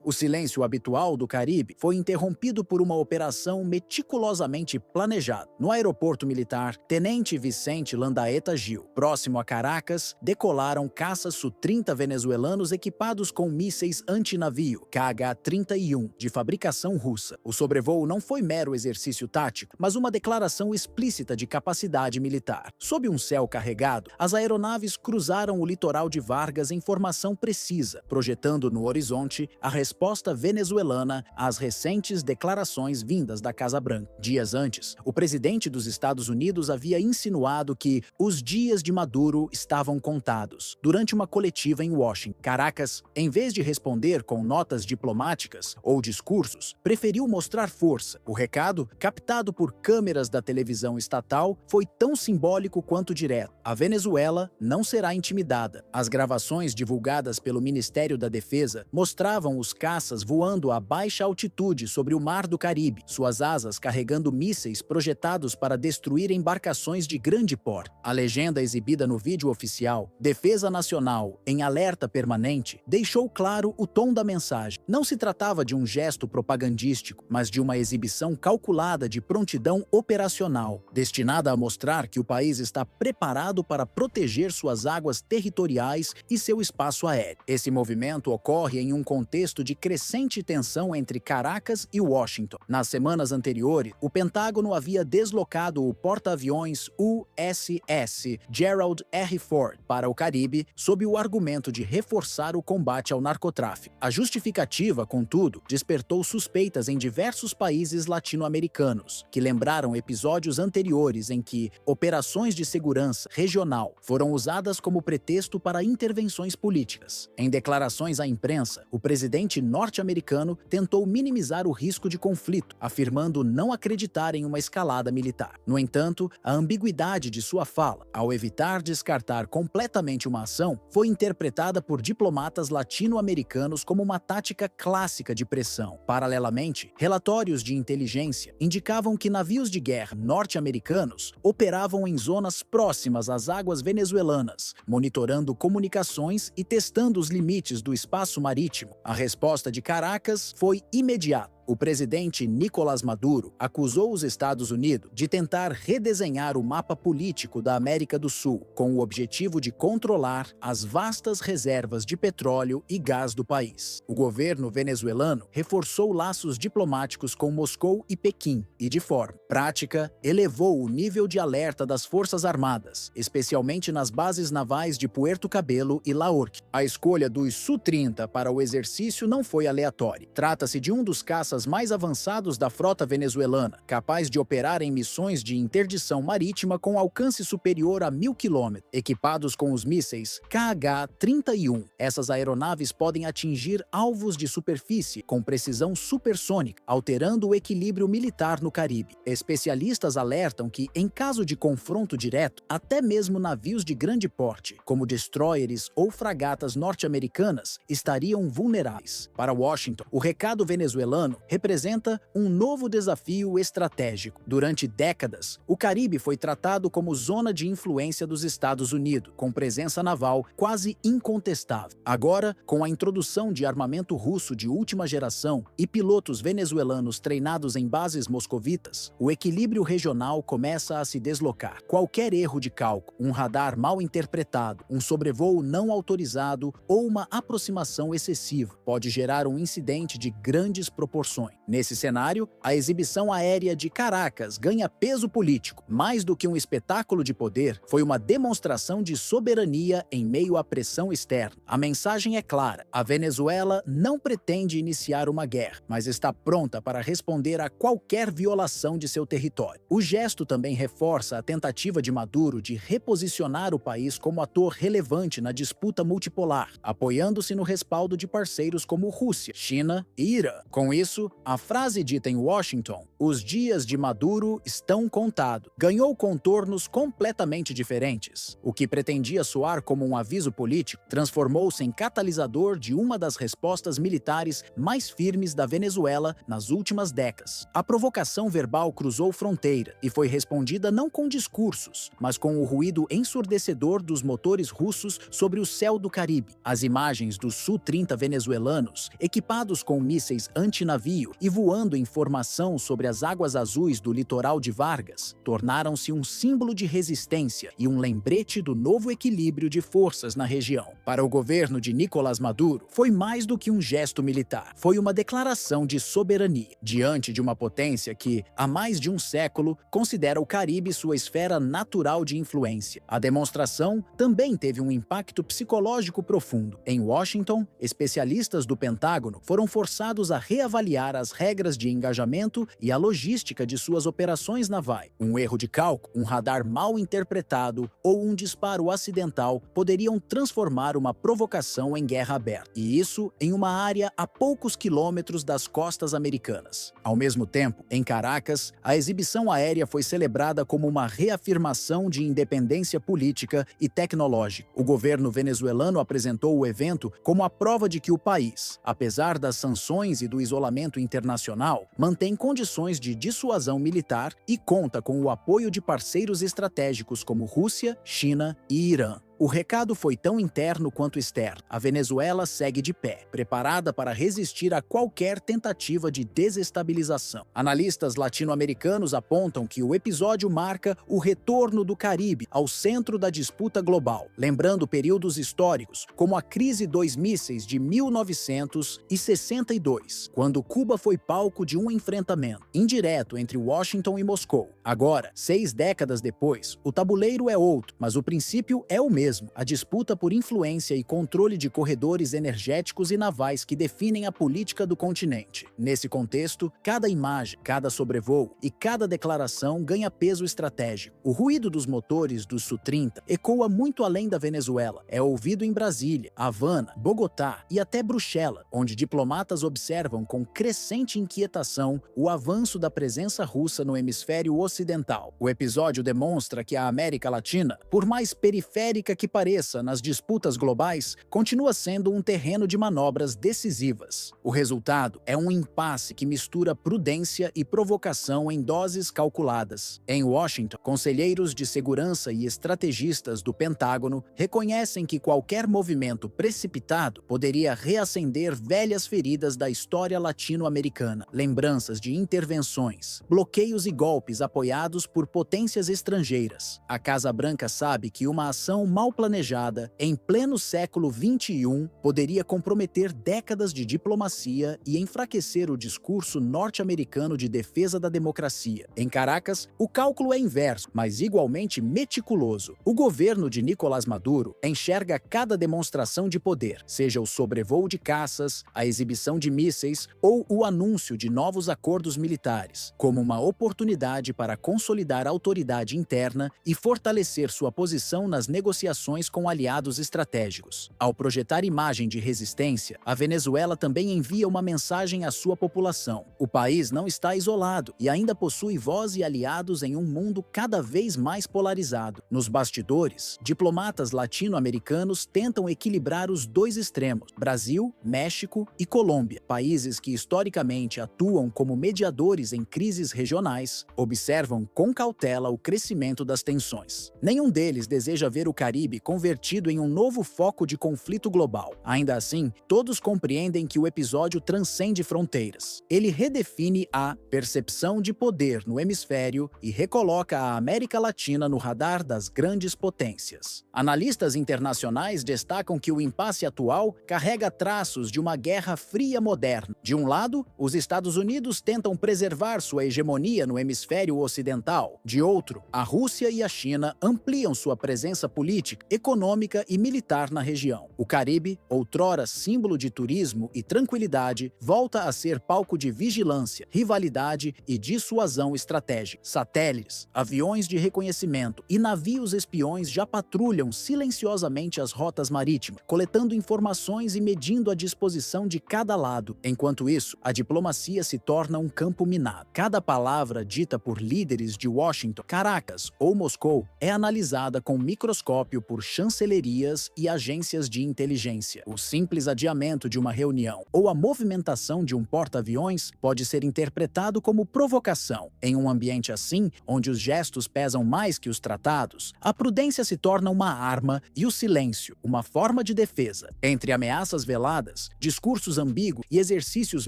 O silêncio habitual do Caribe foi interrompido por uma operação meticulosamente planejada. No aeroporto militar Tenente Vicente Landaeta Gil, próximo a Caracas, decolaram caças Su-30 venezuelanos equipados com mísseis antinavio KH-31 de fabricação russa. O sobrevoo não foi mero exercício tático, mas uma declaração explícita de capacidade militar. Sob um céu carregado, as aeronaves cruzaram o litoral de Vargas em formação precisa, projetando no horizonte a resposta venezuelana às recentes declarações vindas da Casa Branca. Dias antes, o presidente dos Estados Unidos havia insinuado que os dias de Maduro estavam contados, durante uma coletiva em Washington. Caracas, em vez de responder com notas diplomáticas ou discursos, preferiu mostrar força. O recado, captado por câmeras da televisão estatal, foi tão simbólico quanto direto. A Venezuela não será intimidada. As gravações divulgadas pelo Ministério da Defesa mostravam os caças voando a baixa altitude sobre o Mar do Caribe, suas asas carregando mísseis projetados para destruir embarcações de grande porte. A legenda exibida no vídeo oficial, Defesa Nacional em alerta permanente, deixou claro o tom da mensagem. Não se tratava de um gesto propagandístico, mas de uma exibição calculada de prontidão operacional, destinada a mostrar que o país está preparado para proteger suas águas territoriais e seu espaço aéreo. Esse movimento ocorre em um contexto de crescente tensão entre Caracas e Washington. Nas semanas anteriores, o Pentágono havia deslocado o porta-aviões USS Gerald R. Ford para o Caribe sob o argumento de reforçar o combate ao narcotráfico. A justificativa, contudo, despertou suspeitas em diversos países latino-americanos, que lembraram episódios anteriores em que operações de segurança regional foram usadas como pretexto para intervenções políticas. Em declarações à imprensa, o presidente norte-americano tentou minimizar o risco de conflito, afirmando não acreditar em uma escalada militar. No entanto, a ambiguidade de sua fala, ao evitar descartar completamente uma ação, foi interpretada por diplomatas latino-americanos como uma tática clássica de pressão. Paralelamente, relatórios de inteligência indicavam que navios de guerra norte-americanos operavam em zonas próximas às águas venezuelanas, monitorando comunicações e testando os limites do espaço marítimo. A resposta de Caracas foi imediata. O presidente Nicolás Maduro acusou os Estados Unidos de tentar redesenhar o mapa político da América do Sul, com o objetivo de controlar as vastas reservas de petróleo e gás do país. O governo venezuelano reforçou laços diplomáticos com Moscou e Pequim e, de forma prática, elevou o nível de alerta das Forças Armadas, especialmente nas bases navais de Puerto Cabello e Laorque. A escolha dos Su-30 para o exercício não foi aleatória. Trata-se de um dos caças mais avançados da frota venezuelana, capaz de operar em missões de interdição marítima com alcance superior a 1.000 km, equipados com os mísseis KH-31. Essas aeronaves podem atingir alvos de superfície com precisão supersônica, alterando o equilíbrio militar no Caribe. Especialistas alertam que, em caso de confronto direto, até mesmo navios de grande porte, como destroyers ou fragatas norte-americanas, estariam vulneráveis. Para Washington, o recado venezuelano representa um novo desafio estratégico. Durante décadas, o Caribe foi tratado como zona de influência dos Estados Unidos, com presença naval quase incontestável. Agora, com a introdução de armamento russo de última geração e pilotos venezuelanos treinados em bases moscovitas, o equilíbrio regional começa a se deslocar. Qualquer erro de cálculo, um radar mal interpretado, um sobrevoo não autorizado ou uma aproximação excessiva pode gerar um incidente de grandes proporções. Nesse cenário, a exibição aérea de Caracas ganha peso político. Mais do que um espetáculo de poder, foi uma demonstração de soberania em meio à pressão externa. A mensagem é clara: a Venezuela não pretende iniciar uma guerra, mas está pronta para responder a qualquer violação de seu território. O gesto também reforça a tentativa de Maduro de reposicionar o país como ator relevante na disputa multipolar, apoiando-se no respaldo de parceiros como Rússia, China e Irã. Com isso, isso, a frase dita em Washington, "Os dias de Maduro estão contados", ganhou contornos completamente diferentes. O que pretendia soar como um aviso político transformou-se em catalisador de uma das respostas militares mais firmes da Venezuela nas últimas décadas. A provocação verbal cruzou fronteira e foi respondida não com discursos, mas com o ruído ensurdecedor dos motores russos sobre o céu do Caribe. As imagens dos Su-30 venezuelanos, equipados com mísseis antinavio e voando em formação sobre as águas azuis do litoral de Vargas, tornaram-se um símbolo de resistência e um lembrete do novo equilíbrio de forças na região. Para o governo de Nicolás Maduro, foi mais do que um gesto militar. Foi uma declaração de soberania, diante de uma potência que, há mais de um século, considera o Caribe sua esfera natural de influência. A demonstração também teve um impacto psicológico profundo. Em Washington, especialistas do Pentágono foram forçados a reavaliar as regras de engajamento e a logística de suas operações navais. Um erro de cálculo, um radar mal interpretado ou um disparo acidental poderiam transformar uma provocação em guerra aberta, e isso em uma área a poucos quilômetros das costas americanas. Ao mesmo tempo, em Caracas, a exibição aérea foi celebrada como uma reafirmação de independência política e tecnológica. O governo venezuelano apresentou o evento como a prova de que o país, apesar das sanções e do isolamento internacional, mantém condições de dissuasão militar e conta com o apoio de parceiros estratégicos como Rússia, China e Irã. O recado foi tão interno quanto externo. A Venezuela segue de pé, preparada para resistir a qualquer tentativa de desestabilização. Analistas latino-americanos apontam que o episódio marca o retorno do Caribe ao centro da disputa global, lembrando períodos históricos, como a crise dos mísseis de 1962, quando Cuba foi palco de um enfrentamento indireto entre Washington e Moscou. Agora, 6 décadas depois, o tabuleiro é outro, mas o princípio é o mesmo. A disputa por influência e controle de corredores energéticos e navais que definem a política do continente. Nesse contexto, cada imagem, cada sobrevoo e cada declaração ganha peso estratégico. O ruído dos motores do Su-30 ecoa muito além da Venezuela. É ouvido em Brasília, Havana, Bogotá e até Bruxelas, onde diplomatas observam com crescente inquietação o avanço da presença russa no hemisfério ocidental. O episódio demonstra que a América Latina, por mais periférica que pareça nas disputas globais, continua sendo um terreno de manobras decisivas. O resultado é um impasse que mistura prudência e provocação em doses calculadas. Em Washington, conselheiros de segurança e estrategistas do Pentágono reconhecem que qualquer movimento precipitado poderia reacender velhas feridas da história latino-americana, lembranças de intervenções, bloqueios e golpes apoiados por potências estrangeiras. A Casa Branca sabe que uma ação mal planejada, em pleno século XXI, poderia comprometer décadas de diplomacia e enfraquecer o discurso norte-americano de defesa da democracia. Em Caracas, o cálculo é inverso, mas igualmente meticuloso. O governo de Nicolás Maduro enxerga cada demonstração de poder, seja o sobrevoo de caças, a exibição de mísseis ou o anúncio de novos acordos militares, como uma oportunidade para consolidar a autoridade interna e fortalecer sua posição nas negociações com aliados estratégicos. Ao projetar imagem de resistência, a Venezuela também envia uma mensagem à sua população. O país não está isolado e ainda possui voz e aliados em um mundo cada vez mais polarizado. Nos bastidores, diplomatas latino-americanos tentam equilibrar os dois extremos: Brasil, México e Colômbia, países que historicamente atuam como mediadores em crises regionais, observam com cautela o crescimento das tensões. Nenhum deles deseja ver o Caribe convertido em um novo foco de conflito global. Ainda assim, todos compreendem que o episódio transcende fronteiras. Ele redefine a percepção de poder no hemisfério e recoloca a América Latina no radar das grandes potências. Analistas internacionais destacam que o impasse atual carrega traços de uma guerra fria moderna. De um lado, os Estados Unidos tentam preservar sua hegemonia no hemisfério ocidental. De outro, a Rússia e a China ampliam sua presença política política, econômica e militar na região. O Caribe, outrora símbolo de turismo e tranquilidade, volta a ser palco de vigilância, rivalidade e dissuasão estratégica. Satélites, aviões de reconhecimento e navios espiões já patrulham silenciosamente as rotas marítimas, coletando informações e medindo a disposição de cada lado. Enquanto isso, a diplomacia se torna um campo minado. Cada palavra dita por líderes de Washington, Caracas ou Moscou é analisada com microscópio por chancelerias e agências de inteligência. O simples adiamento de uma reunião ou a movimentação de um porta-aviões pode ser interpretado como provocação. Em um ambiente assim, onde os gestos pesam mais que os tratados, a prudência se torna uma arma e o silêncio uma forma de defesa. Entre ameaças veladas, discursos ambíguos e exercícios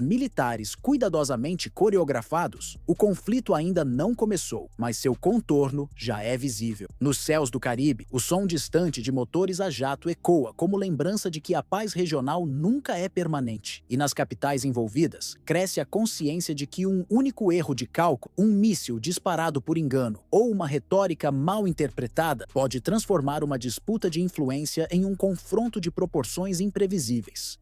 militares cuidadosamente coreografados, o conflito ainda não começou, mas seu contorno já é visível. Nos céus do Caribe, o som distante de motores a jato ecoa como lembrança de que a paz regional nunca é permanente. E nas capitais envolvidas, cresce a consciência de que um único erro de cálculo, um míssil disparado por engano ou uma retórica mal interpretada pode transformar uma disputa de influência em um confronto de proporções imprevisíveis.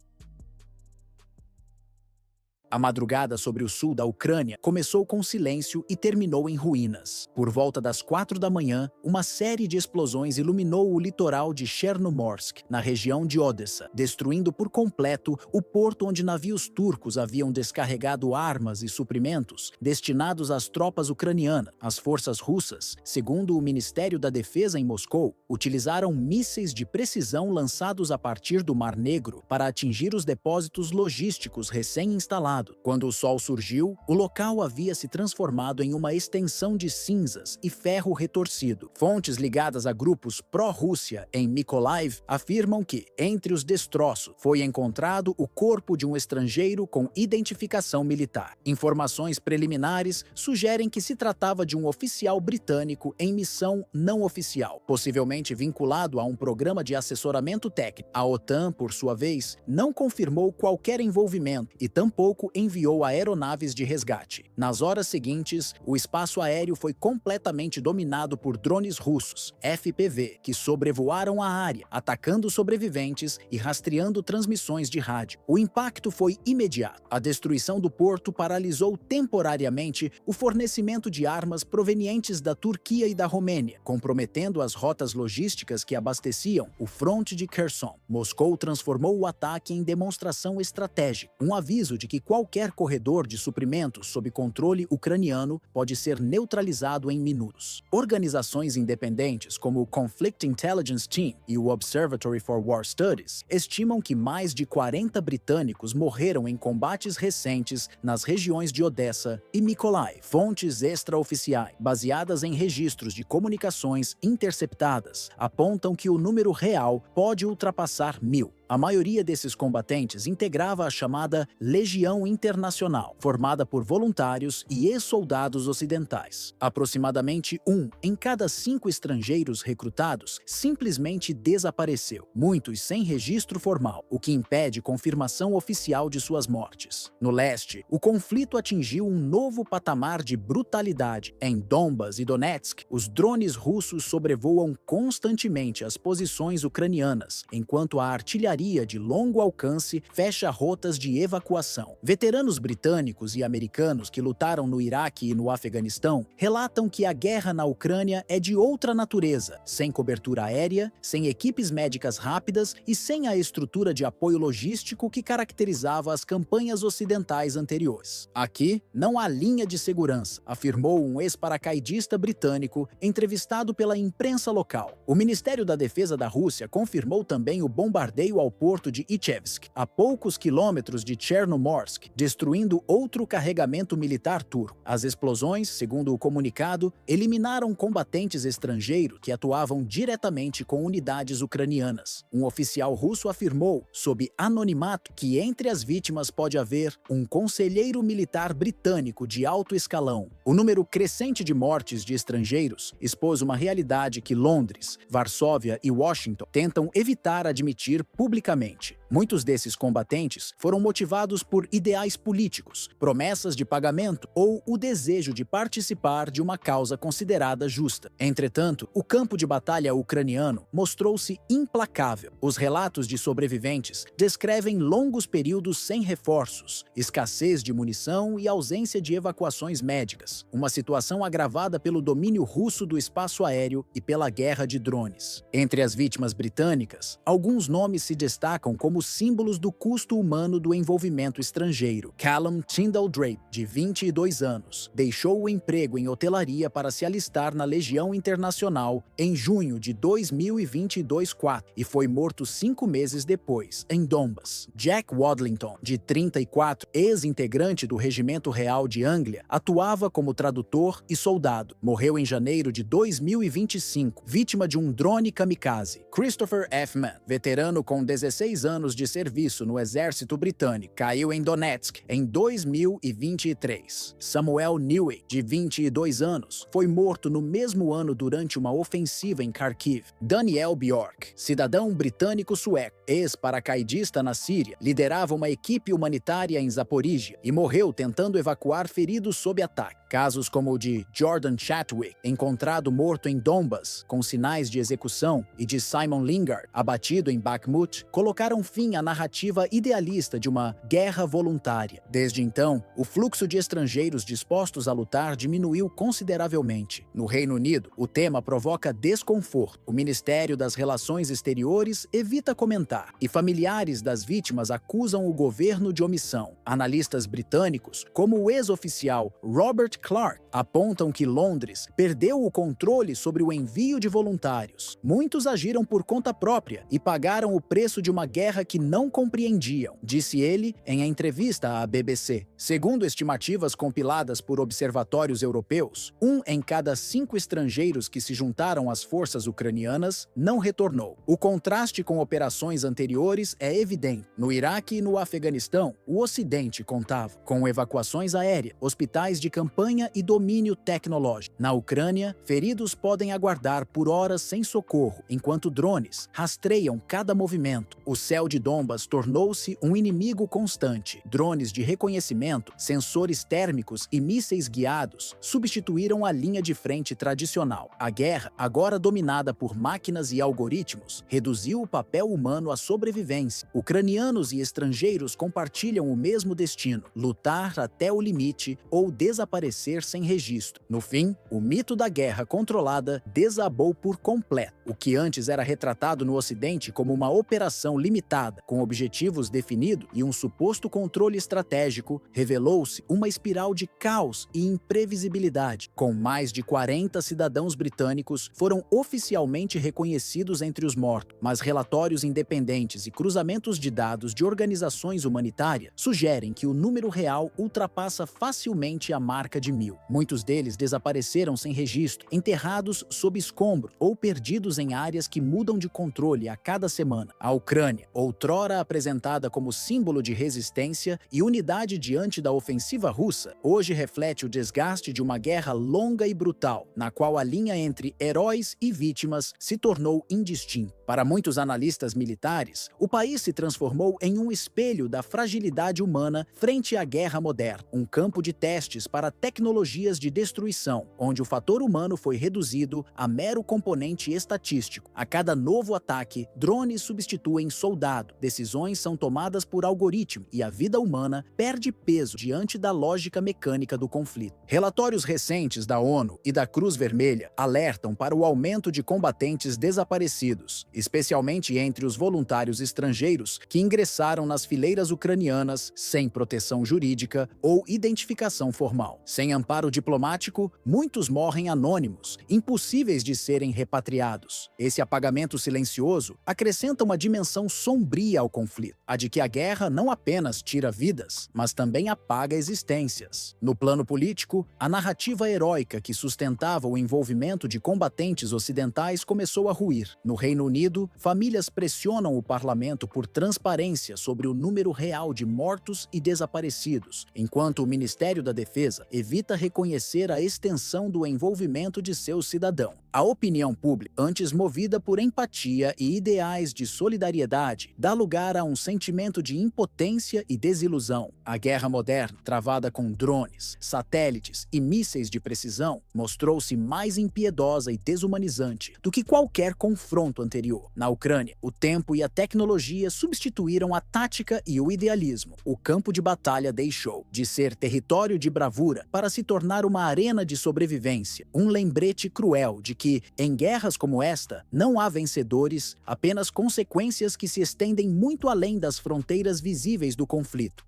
A madrugada sobre o sul da Ucrânia começou com silêncio e terminou em ruínas. Por volta das 4 da manhã, uma série de explosões iluminou o litoral de Chernomorsk, na região de Odessa, destruindo por completo o porto onde navios turcos haviam descarregado armas e suprimentos destinados às tropas ucranianas. As forças russas, segundo o Ministério da Defesa em Moscou, utilizaram mísseis de precisão lançados a partir do Mar Negro para atingir os depósitos logísticos recém-instalados. Quando o sol surgiu, o local havia se transformado em uma extensão de cinzas e ferro retorcido. Fontes ligadas a grupos pró-Rússia em Mykolaiv afirmam que, entre os destroços, foi encontrado o corpo de um estrangeiro com identificação militar. Informações preliminares sugerem que se tratava de um oficial britânico em missão não oficial, possivelmente vinculado a um programa de assessoramento técnico. A OTAN, por sua vez, não confirmou qualquer envolvimento e tampouco enviou aeronaves de resgate. Nas horas seguintes, o espaço aéreo foi completamente dominado por drones russos, FPV, que sobrevoaram a área, atacando sobreviventes e rastreando transmissões de rádio. O impacto foi imediato. A destruição do porto paralisou temporariamente o fornecimento de armas provenientes da Turquia e da Romênia, comprometendo as rotas logísticas que abasteciam o fronte de Kherson. Moscou transformou o ataque em demonstração estratégica, um aviso de que qualquer corredor de suprimentos sob controle ucraniano pode ser neutralizado em minutos. Organizações independentes como o Conflict Intelligence Team e o Observatory for War Studies estimam que mais de 40 britânicos morreram em combates recentes nas regiões de Odessa e Mykolaiv. Fontes extraoficiais, baseadas em registros de comunicações interceptadas, apontam que o número real pode ultrapassar 1.000. A maioria desses combatentes integrava a chamada Legião Internacional, formada por voluntários e ex-soldados ocidentais. Aproximadamente 1 em cada 5 estrangeiros recrutados simplesmente desapareceu, muitos sem registro formal, o que impede confirmação oficial de suas mortes. No leste, o conflito atingiu um novo patamar de brutalidade. Em Donbas e Donetsk, os drones russos sobrevoam constantemente as posições ucranianas, enquanto a artilharia de longo alcance fecha rotas de evacuação. Veteranos britânicos e americanos que lutaram no Iraque e no Afeganistão relatam que a guerra na Ucrânia é de outra natureza, sem cobertura aérea, sem equipes médicas rápidas e sem a estrutura de apoio logístico que caracterizava as campanhas ocidentais anteriores. Aqui não há linha de segurança, afirmou um ex-paracaidista britânico entrevistado pela imprensa local. O Ministério da Defesa da Rússia confirmou também o bombardeio ao porto de Ichevsk, a poucos quilômetros de Chernomorsk, destruindo outro carregamento militar turco. As explosões, segundo o comunicado, eliminaram combatentes estrangeiros que atuavam diretamente com unidades ucranianas. Um oficial russo afirmou, sob anonimato, que entre as vítimas pode haver um conselheiro militar britânico de alto escalão. O número crescente de mortes de estrangeiros expôs uma realidade que Londres, Varsóvia e Washington tentam evitar admitir publicamente publicamente. Muitos desses combatentes foram motivados por ideais políticos, promessas de pagamento ou o desejo de participar de uma causa considerada justa. Entretanto, o campo de batalha ucraniano mostrou-se implacável. Os relatos de sobreviventes descrevem longos períodos sem reforços, escassez de munição e ausência de evacuações médicas, uma situação agravada pelo domínio russo do espaço aéreo e pela guerra de drones. Entre as vítimas britânicas, alguns nomes se destacam como símbolos do custo humano do envolvimento estrangeiro. Callum Tyndall Drape, de 22 anos, deixou o emprego em hotelaria para se alistar na Legião Internacional em junho de 2022-4 e foi morto 5 meses depois, em Donbas. Jack Wadlington, de 34, ex-integrante do Regimento Real de Anglia, atuava como tradutor e soldado. Morreu em janeiro de 2025, vítima de um drone kamikaze. Christopher F. Mann, veterano com 16 anos de serviço no exército britânico, caiu em Donetsk em 2023. Samuel Newey, de 22 anos, foi morto no mesmo ano durante uma ofensiva em Kharkiv. Daniel Bjork, cidadão britânico-sueco, ex-paracaidista na Síria, liderava uma equipe humanitária em Zaporíjia e morreu tentando evacuar feridos sob ataque. Casos como o de Jordan Chatwick, encontrado morto em Donbas, com sinais de execução, e de Simon Lingard, abatido em Bakhmut, colocaram fim à narrativa idealista de uma guerra voluntária. Desde então, o fluxo de estrangeiros dispostos a lutar diminuiu consideravelmente. No Reino Unido, o tema provoca desconforto. O Ministério das Relações Exteriores evita comentar, e familiares das vítimas acusam o governo de omissão. Analistas britânicos, como o ex-oficial Robert Clark, apontam que Londres perdeu o controle sobre o envio de voluntários. Muitos agiram por conta própria e pagaram o preço de uma guerra que não compreendiam, disse ele em entrevista à BBC. Segundo estimativas compiladas por observatórios europeus, 1 em cada 5 estrangeiros que se juntaram às forças ucranianas não retornou. O contraste com operações anteriores é evidente. No Iraque e no Afeganistão, o Ocidente contava com evacuações aéreas, hospitais de campanha e domínio tecnológico. Na Ucrânia, feridos podem aguardar por horas sem socorro, enquanto drones rastreiam cada movimento. O céu de Donbas tornou-se um inimigo constante. Drones de reconhecimento, sensores térmicos e mísseis guiados substituíram a linha de frente tradicional. A guerra, agora dominada por máquinas e algoritmos, reduziu o papel humano à sobrevivência. Ucranianos e estrangeiros compartilham o mesmo destino: lutar até o limite ou desaparecer sem registro. No fim, o mito da guerra controlada desabou por completo. O que antes era retratado no Ocidente como uma operação limitada, com objetivos definidos e um suposto controle estratégico, revelou-se uma espiral de caos e imprevisibilidade. Com mais de 40 cidadãos britânicos foram oficialmente reconhecidos entre os mortos, mas relatórios independentes e cruzamentos de dados de organizações humanitárias sugerem que o número real ultrapassa facilmente a marca de 1000. Muitos deles desapareceram sem registro, enterrados sob escombro ou perdidos em áreas que mudam de controle a cada semana. A Ucrânia, outrora apresentada como símbolo de resistência e unidade diante da ofensiva russa, hoje reflete o desgaste de uma guerra longa e brutal, na qual a linha entre heróis e vítimas se tornou indistinta. Para muitos analistas militares, o país se transformou em um espelho da fragilidade humana frente à guerra moderna, um campo de testes para tecnologias de destruição, onde o fator humano foi reduzido a mero componente estatístico. A cada novo ataque, drones substituem soldado, decisões são tomadas por algoritmo e a vida humana perde peso diante da lógica mecânica do conflito. Relatórios recentes da ONU e da Cruz Vermelha alertam para o aumento de combatentes desaparecidos, especialmente entre os voluntários estrangeiros que ingressaram nas fileiras ucranianas sem proteção jurídica ou identificação formal. Sem amparo diplomático, muitos morrem anônimos, impossíveis de serem repatriados. Esse apagamento silencioso acrescenta uma dimensão sombria ao conflito, a de que a guerra não apenas tira vidas, mas também apaga existências. No plano político, a narrativa heróica que sustentava o envolvimento de combatentes ocidentais começou a ruir. No Reino Unido, famílias pressionam o parlamento por transparência sobre o número real de mortos e desaparecidos, enquanto o Ministério da Defesa evita evita reconhecer a extensão do envolvimento de seu cidadão. A opinião pública, antes movida por empatia e ideais de solidariedade, dá lugar a um sentimento de impotência e desilusão. A guerra moderna, travada com drones, satélites e mísseis de precisão, mostrou-se mais impiedosa e desumanizante do que qualquer confronto anterior. Na Ucrânia, o tempo e a tecnologia substituíram a tática e o idealismo. O campo de batalha deixou de ser território de bravura para se tornar uma arena de sobrevivência, um lembrete cruel de que, em guerras como esta, não há vencedores, apenas consequências que se estendem muito além das fronteiras visíveis do conflito.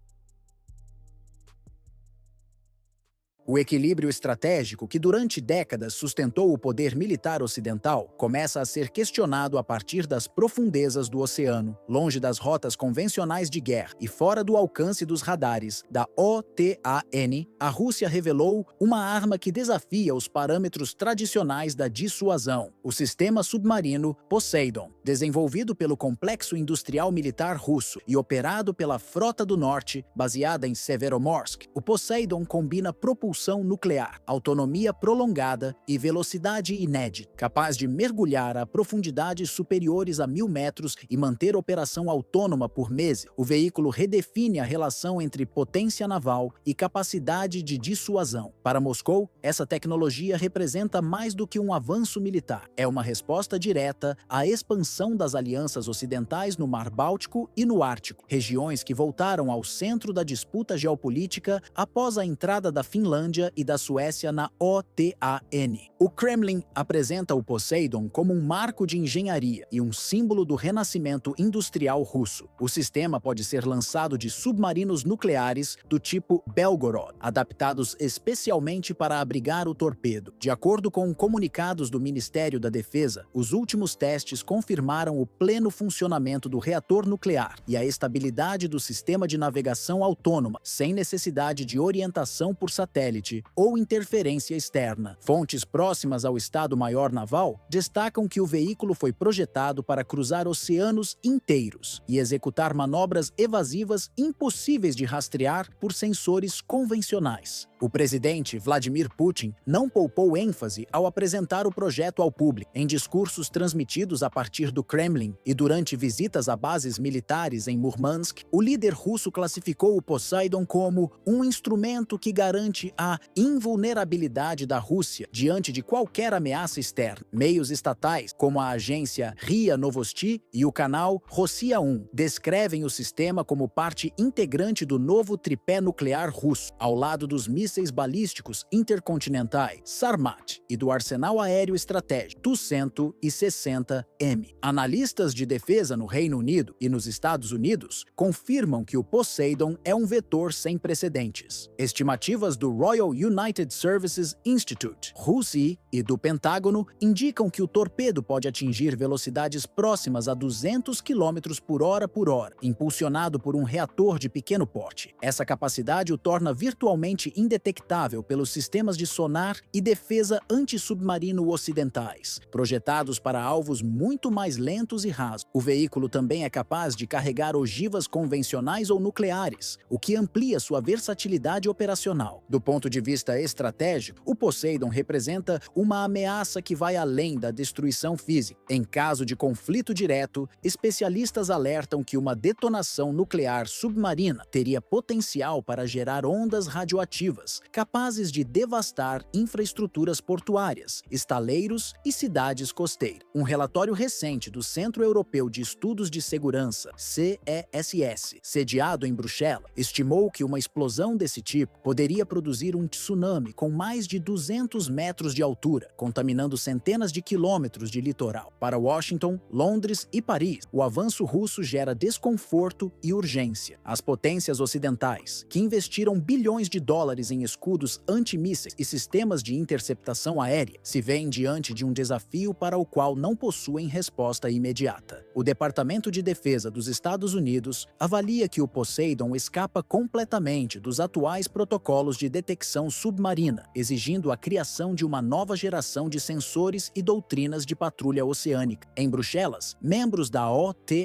O equilíbrio estratégico que durante décadas sustentou o poder militar ocidental começa a ser questionado a partir das profundezas do oceano, longe das rotas convencionais de guerra e fora do alcance dos radares da OTAN. A Rússia revelou uma arma que desafia os parâmetros tradicionais da dissuasão: o sistema submarino Poseidon, desenvolvido pelo complexo industrial militar russo e operado pela Frota do Norte, baseada em Severomorsk. O Poseidon combina propulsão nuclear, autonomia prolongada e velocidade inédita, capaz de mergulhar a profundidades superiores a 1.000 metros e manter operação autônoma por meses. O veículo redefine a relação entre potência naval e capacidade de dissuasão. Para Moscou, essa tecnologia representa mais do que um avanço militar. É uma resposta direta à expansão das alianças ocidentais no Mar Báltico e no Ártico, regiões que voltaram ao centro da disputa geopolítica após a entrada da Finlândia e da Suécia na OTAN. O Kremlin apresenta o Poseidon como um marco de engenharia e um símbolo do renascimento industrial russo. O sistema pode ser lançado de submarinos nucleares do tipo Belgorod, adaptados especialmente para abrigar o torpedo. De acordo com comunicados do Ministério da Defesa, os últimos testes confirmaram o pleno funcionamento do reator nuclear e a estabilidade do sistema de navegação autônoma, sem necessidade de orientação por satélite ou interferência externa. Fontes próximas ao Estado-Maior Naval destacam que o veículo foi projetado para cruzar oceanos inteiros e executar manobras evasivas impossíveis de rastrear por sensores convencionais. O presidente Vladimir Putin não poupou ênfase ao apresentar o projeto ao público. Em discursos transmitidos a partir do Kremlin e durante visitas a bases militares em Murmansk, o líder russo classificou o Poseidon como um instrumento que garante a invulnerabilidade da Rússia diante de qualquer ameaça externa. Meios estatais, como a agência RIA Novosti e o canal Rossiya 1, descrevem o sistema como parte integrante do novo tripé nuclear russo, ao lado dos mísseis balísticos intercontinentais Sarmat e do arsenal aéreo estratégico Tu-160M. Analistas de defesa no Reino Unido e nos Estados Unidos confirmam que o Poseidon é um vetor sem precedentes. Estimativas do Royal United Services Institute, RUSI, e do Pentágono indicam que o torpedo pode atingir velocidades próximas a 200 km por hora, impulsionado por um reator de pequeno porte. Essa capacidade o torna virtualmente indetectável pelos sistemas de sonar e defesa antissubmarino ocidentais, projetados para alvos muito mais lentos e rasos. O veículo também é capaz de carregar ogivas convencionais ou nucleares, o que amplia sua versatilidade operacional. Do ponto de vista estratégico, o Poseidon representa uma ameaça que vai além da destruição física. Em caso de conflito direto, especialistas alertam que uma detonação nuclear submarina teria potencial para gerar ondas radioativas, capazes de devastar infraestruturas portuárias, estaleiros e cidades costeiras. Um relatório recente do Centro Europeu de Estudos de Segurança, CESS, sediado em Bruxelas, estimou que uma explosão desse tipo poderia produzir um tsunami com mais de 200 metros de altura, contaminando centenas de quilômetros de litoral. Para Washington, Londres e Paris, o avanço russo gera desconforto e urgência. As potências ocidentais, que investiram bilhões de dólares em escudos antimísseis e sistemas de interceptação aérea, se veem diante de um desafio para o qual não possuem resposta imediata. O Departamento de Defesa dos Estados Unidos avalia que o Poseidon escapa completamente dos atuais protocolos de detecção detecção submarina, exigindo a criação de uma nova geração de sensores e doutrinas de patrulha oceânica. Em Bruxelas, membros da OTAN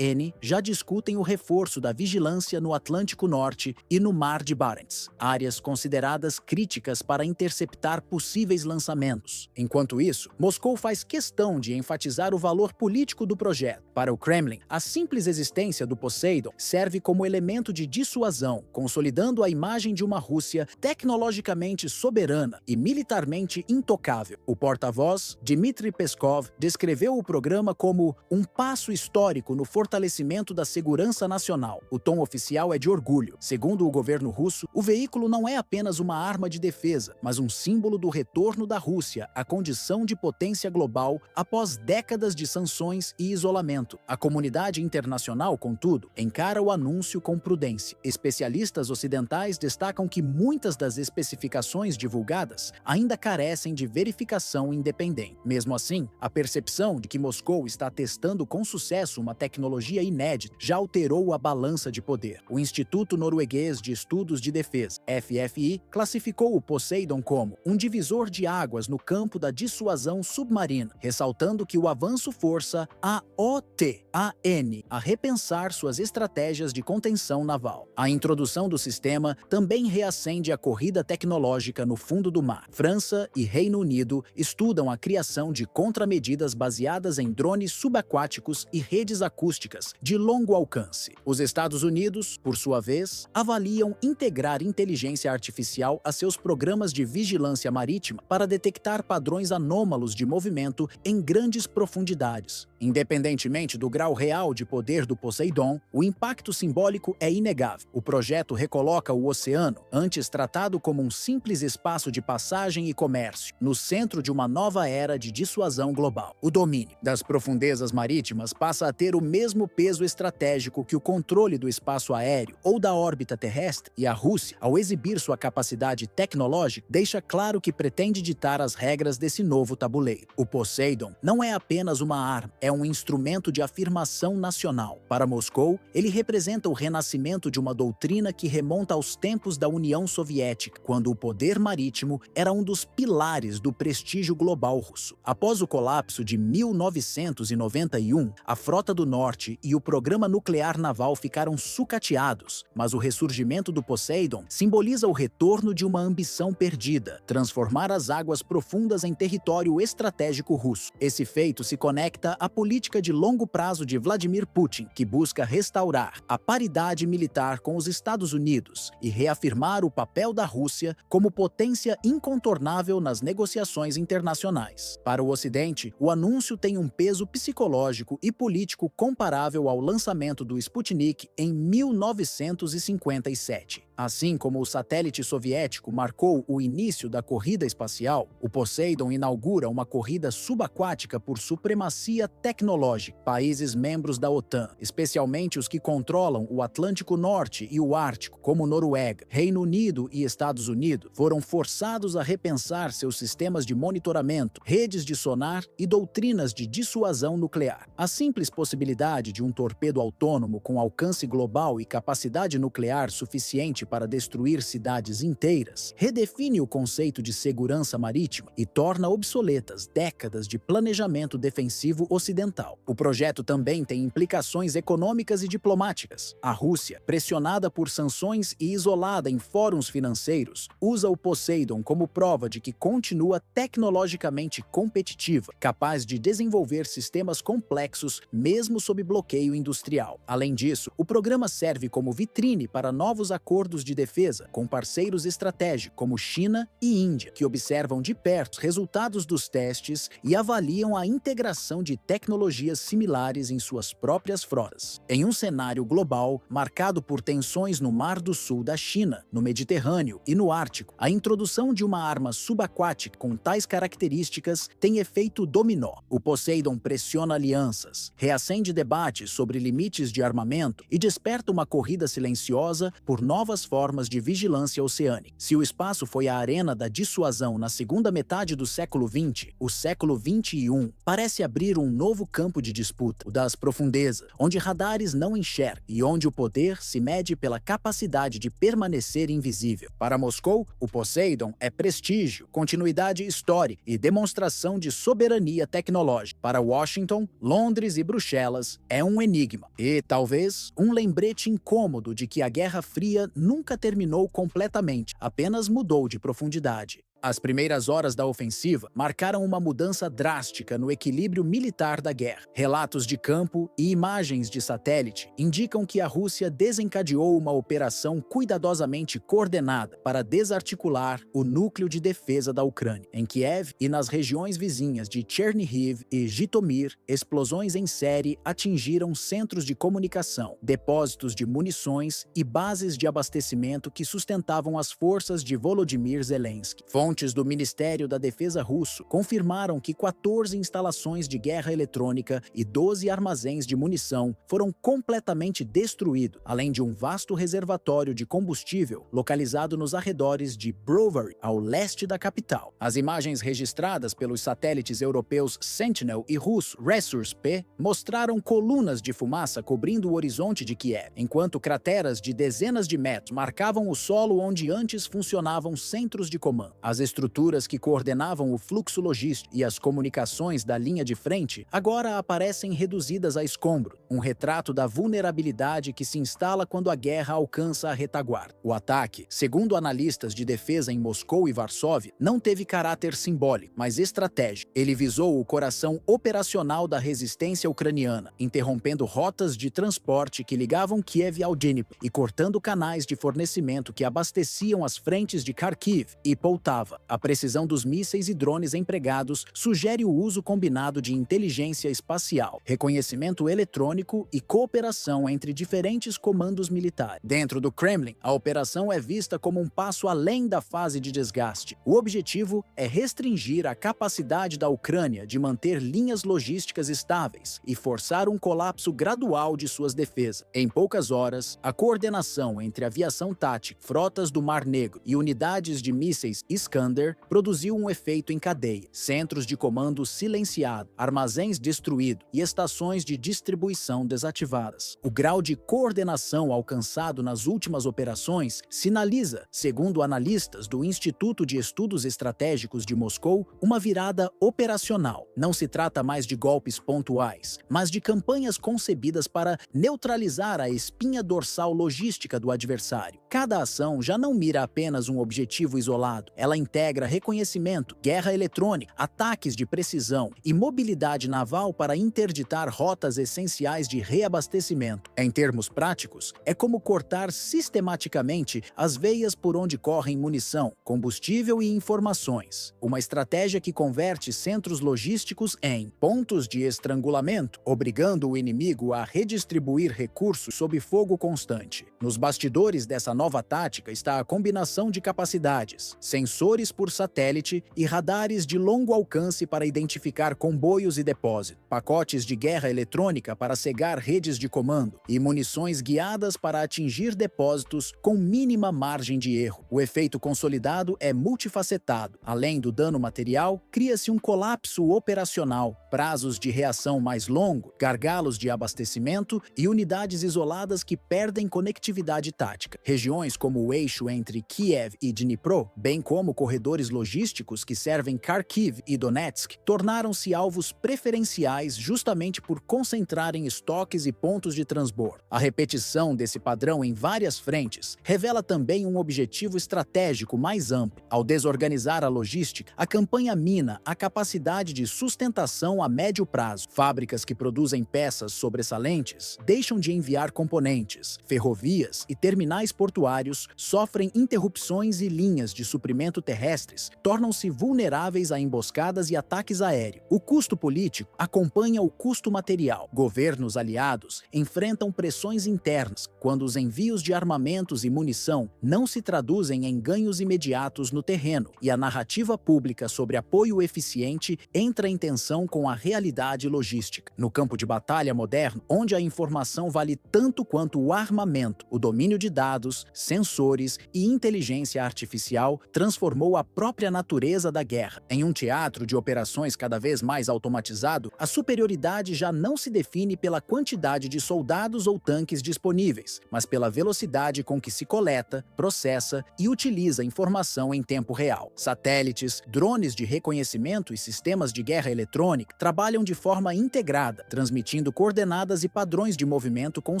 já discutem o reforço da vigilância no Atlântico Norte e no Mar de Barents, áreas consideradas críticas para interceptar possíveis lançamentos. Enquanto isso, Moscou faz questão de enfatizar o valor político do projeto. Para o Kremlin, a simples existência do Poseidon serve como elemento de dissuasão, consolidando a imagem de uma Rússia tecnologicamente soberana e militarmente intocável. O porta-voz, Dmitry Peskov, descreveu o programa como um passo histórico no fortalecimento da segurança nacional. O tom oficial é de orgulho. Segundo o governo russo, o veículo não é apenas uma arma de defesa, mas um símbolo do retorno da Rússia à condição de potência global após décadas de sanções e isolamento. A comunidade internacional, contudo, encara o anúncio com prudência. Especialistas ocidentais destacam que muitas das especificações divulgadas ainda carecem de verificação independente. Mesmo assim, a percepção de que Moscou está testando com sucesso uma tecnologia inédita já alterou a balança de poder. O Instituto Norueguês de Estudos de Defesa, FFI, classificou o Poseidon como um divisor de águas no campo da dissuasão submarina, ressaltando que o avanço força a OTAN a repensar suas estratégias de contenção naval. A introdução do sistema também reacende a corrida tecnológica no fundo do mar. França e Reino Unido estudam a criação de contramedidas baseadas em drones subaquáticos e redes acústicas de longo alcance. Os Estados Unidos, por sua vez, avaliam integrar inteligência artificial a seus programas de vigilância marítima para detectar padrões anômalos de movimento em grandes profundidades. Independentemente do grau real de poder do Poseidon, o impacto simbólico é inegável. O projeto recoloca o oceano, antes tratado como um simples espaço de passagem e comércio, no centro de uma nova era de dissuasão global. O domínio das profundezas marítimas passa a ter o mesmo peso estratégico que o controle do espaço aéreo ou da órbita terrestre, e a Rússia, ao exibir sua capacidade tecnológica, deixa claro que pretende ditar as regras desse novo tabuleiro. O Poseidon não é apenas uma arma, é um instrumento de afirmação nacional. Para Moscou, ele representa o renascimento de uma doutrina que remonta aos tempos da União Soviética, quando o poder marítimo era um dos pilares do prestígio global russo. Após o colapso de 1991, a Frota do Norte e o programa nuclear naval ficaram sucateados, mas o ressurgimento do Poseidon simboliza o retorno de uma ambição perdida, transformar as águas profundas em território estratégico russo. Esse feito se conecta à política de longo prazo de Vladimir Putin, que busca restaurar a paridade militar com os Estados Unidos e reafirmar o papel da Rússia como potência incontornável nas negociações internacionais. Para o Ocidente, o anúncio tem um peso psicológico e político comparável ao lançamento do Sputnik em 1957. Assim como o satélite soviético marcou o início da corrida espacial, o Poseidon inaugura uma corrida subaquática por supremacia tecnológica. Países membros da OTAN, especialmente os que controlam o Atlântico Norte e o Ártico, como Noruega, Reino Unido e Estados Unidos, foram forçados a repensar seus sistemas de monitoramento, redes de sonar e doutrinas de dissuasão nuclear. A simples possibilidade de um torpedo autônomo com alcance global e capacidade nuclear suficiente para destruir cidades inteiras redefine o conceito de segurança marítima e torna obsoletas décadas de planejamento defensivo ocidental. O projeto também tem implicações econômicas e diplomáticas. A Rússia, pressionada por sanções e isolada em fóruns financeiros, usa o Poseidon como prova de que continua tecnologicamente competitiva, capaz de desenvolver sistemas complexos mesmo sob bloqueio industrial. Além disso, o programa serve como vitrine para novos acordos de defesa com parceiros estratégicos como China e Índia, que observam de perto os resultados dos testes e avaliam a integração de tecnologias similares em suas próprias frotas. Em um cenário global marcado por tensões no Mar do Sul da China, no Mediterrâneo e no Ártico, a introdução de uma arma subaquática com tais características tem efeito dominó. O Poseidon pressiona alianças, reacende debates sobre limites de armamento e desperta uma corrida silenciosa por novas formas de vigilância oceânica. Se o espaço foi a arena da dissuasão na segunda metade do século XX, o século XXI parece abrir um novo novo campo de disputa, o das profundezas, onde radares não enxergam e onde o poder se mede pela capacidade de permanecer invisível. Para Moscou, o Poseidon é prestígio, continuidade histórica e demonstração de soberania tecnológica. Para Washington, Londres e Bruxelas é um enigma e, talvez, um lembrete incômodo de que a Guerra Fria nunca terminou completamente, apenas mudou de profundidade. As primeiras horas da ofensiva marcaram uma mudança drástica no equilíbrio militar da guerra. Relatos de campo e imagens de satélite indicam que a Rússia desencadeou uma operação cuidadosamente coordenada para desarticular o núcleo de defesa da Ucrânia. Em Kiev e nas regiões vizinhas de Chernihiv e Jitomir, explosões em série atingiram centros de comunicação, depósitos de munições e bases de abastecimento que sustentavam as forças de Volodymyr Zelensky. Fontes do Ministério da Defesa russo confirmaram que 14 instalações de guerra eletrônica e 12 armazéns de munição foram completamente destruídos, além de um vasto reservatório de combustível localizado nos arredores de Brovary, ao leste da capital. As imagens registradas pelos satélites europeus Sentinel e russo Resurs-P mostraram colunas de fumaça cobrindo o horizonte de Kiev, enquanto crateras de dezenas de metros marcavam o solo onde antes funcionavam centros de comando. As estruturas que coordenavam o fluxo logístico e as comunicações da linha de frente agora aparecem reduzidas a escombro, um retrato da vulnerabilidade que se instala quando a guerra alcança a retaguarda. O ataque, segundo analistas de defesa em Moscou e Varsóvia, não teve caráter simbólico, mas estratégico. Ele visou o coração operacional da resistência ucraniana, interrompendo rotas de transporte que ligavam Kiev ao Dnipro e cortando canais de fornecimento que abasteciam as frentes de Kharkiv e Poltava. A precisão dos mísseis e drones empregados sugere o uso combinado de inteligência espacial, reconhecimento eletrônico e cooperação entre diferentes comandos militares. Dentro do Kremlin, a operação é vista como um passo além da fase de desgaste. O objetivo é restringir a capacidade da Ucrânia de manter linhas logísticas estáveis e forçar um colapso gradual de suas defesas. Em poucas horas, a coordenação entre aviação tática, frotas do Mar Negro e unidades de mísseis Iskander produziu um efeito em cadeia. Centros de comando silenciados, armazéns destruídos e estações de distribuição desativadas. O grau de coordenação alcançado nas últimas operações sinaliza, segundo analistas do Instituto de Estudos Estratégicos de Moscou, uma virada operacional. Não se trata mais de golpes pontuais, mas de campanhas concebidas para neutralizar a espinha dorsal logística do adversário. Cada ação já não mira apenas um objetivo isolado, ela integra reconhecimento, guerra eletrônica, ataques de precisão e mobilidade naval para interditar rotas essenciais de reabastecimento. Em termos práticos, é como cortar sistematicamente as veias por onde correm munição, combustível e informações. Uma estratégia que converte centros logísticos em pontos de estrangulamento, obrigando o inimigo a redistribuir recursos sob fogo constante. Nos bastidores dessa nova tática está a combinação de capacidades, sensores por satélite e radares de longo alcance para identificar comboios e depósitos, pacotes de guerra eletrônica para cegar redes de comando e munições guiadas para atingir depósitos com mínima margem de erro. O efeito consolidado é multifacetado. Além do dano material, cria-se um colapso operacional, prazos de reação mais longos, gargalos de abastecimento e unidades isoladas que perdem conectividade tática. Regiões como o eixo entre Kiev e Dnipro, bem como corredores logísticos que servem Kharkiv e Donetsk, tornaram-se alvos preferenciais justamente por concentrarem estoques e pontos de transbordo. A repetição desse padrão em várias frentes revela também um objetivo estratégico mais amplo. Ao desorganizar a logística, a campanha mina a capacidade de sustentação a médio prazo. Fábricas que produzem peças sobressalentes deixam de enviar componentes. Ferrovias e terminais portuários sofrem interrupções e linhas de suprimento terrestres tornam-se vulneráveis a emboscadas e ataques aéreos. O custo político acompanha o custo material. Governos aliados enfrentam pressões internas quando os envios de armamentos e munição não se traduzem em ganhos imediatos no terreno e a narrativa pública sobre apoio eficiente entra em tensão com a realidade logística. No campo de batalha moderno, onde a informação vale tanto quanto o armamento, o domínio de dados, sensores e inteligência artificial transformou transformou a própria natureza da guerra. Em um teatro de operações cada vez mais automatizado, a superioridade já não se define pela quantidade de soldados ou tanques disponíveis, mas pela velocidade com que se coleta, processa e utiliza informação em tempo real. Satélites, drones de reconhecimento e sistemas de guerra eletrônica trabalham de forma integrada, transmitindo coordenadas e padrões de movimento com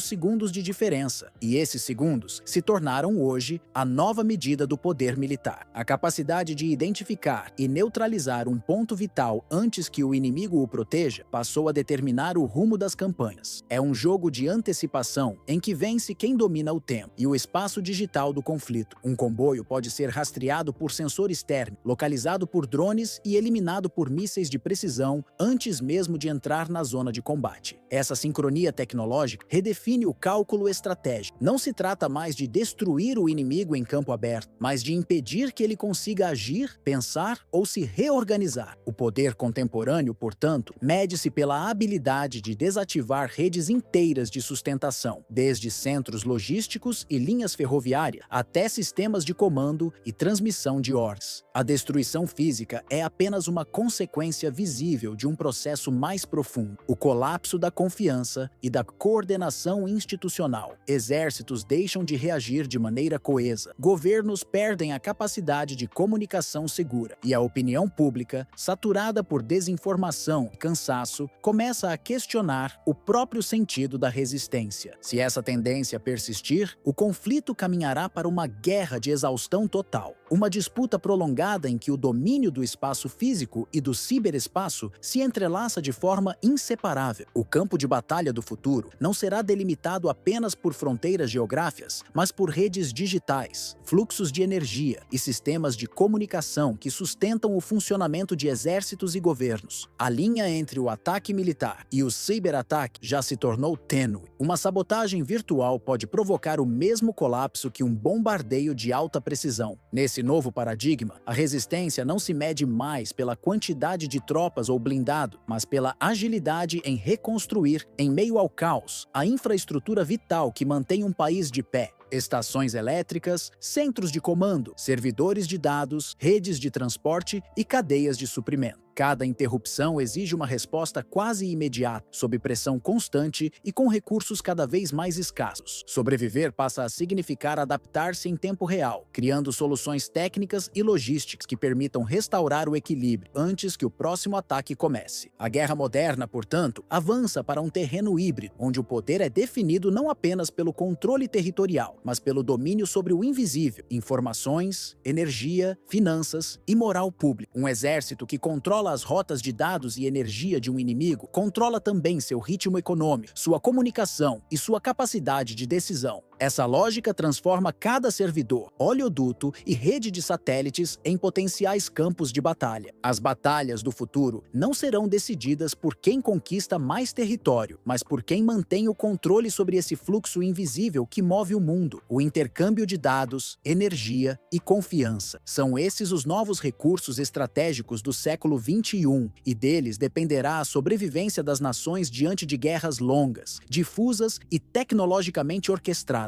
segundos de diferença. E esses segundos se tornaram hoje a nova medida do poder militar. A capacidade de identificar e neutralizar um ponto vital antes que o inimigo o proteja passou a determinar o rumo das campanhas. É um jogo de antecipação em que vence quem domina o tempo e o espaço digital do conflito. Um comboio pode ser rastreado por sensores térmicos, localizado por drones e eliminado por mísseis de precisão antes mesmo de entrar na zona de combate. Essa sincronia tecnológica redefine o cálculo estratégico. Não se trata mais de destruir o inimigo em campo aberto, mas de impedir que ele consiga agir, pensar ou se reorganizar. O poder contemporâneo, portanto, mede-se pela habilidade de desativar redes inteiras de sustentação, desde centros logísticos e linhas ferroviárias até sistemas de comando e transmissão de ordens. A destruição física é apenas uma consequência visível de um processo mais profundo, o colapso da confiança e da coordenação institucional. Exércitos deixam de reagir de maneira coesa, governos perdem a capacidade de comunicação segura e a opinião pública, saturada por desinformação e cansaço, começa a questionar o próprio sentido da resistência. Se essa tendência persistir, o conflito caminhará para uma guerra de exaustão total, uma disputa prolongada em que o domínio do espaço físico e do ciberespaço se entrelaça de forma inseparável. O campo de batalha do futuro não será delimitado apenas por fronteiras geográficas, mas por redes digitais, fluxos de energia e sistemas de comunicação que sustentam o funcionamento de exércitos e governos. A linha entre o ataque militar e o ciberataque já se tornou tênue. Uma sabotagem virtual pode provocar o mesmo colapso que um bombardeio de alta precisão. Nesse novo paradigma, a resistência não se mede mais pela quantidade de tropas ou blindado, mas pela agilidade em reconstruir, em meio ao caos, a infraestrutura vital que mantém um país de pé. Estações elétricas, centros de comando, servidores de dados, redes de transporte e cadeias de suprimento. Cada interrupção exige uma resposta quase imediata, sob pressão constante e com recursos cada vez mais escassos. Sobreviver passa a significar adaptar-se em tempo real, criando soluções técnicas e logísticas que permitam restaurar o equilíbrio antes que o próximo ataque comece. A guerra moderna, portanto, avança para um terreno híbrido, onde o poder é definido não apenas pelo controle territorial, mas pelo domínio sobre o invisível, informações, energia, finanças e moral pública. Um exército que controla as rotas de dados e energia de um inimigo, controla também seu ritmo econômico, sua comunicação e sua capacidade de decisão. Essa lógica transforma cada servidor, oleoduto e rede de satélites em potenciais campos de batalha. As batalhas do futuro não serão decididas por quem conquista mais território, mas por quem mantém o controle sobre esse fluxo invisível que move o mundo. O intercâmbio de dados, energia e confiança. São esses os novos recursos estratégicos do século XXI, e deles dependerá a sobrevivência das nações diante de guerras longas, difusas e tecnologicamente orquestradas.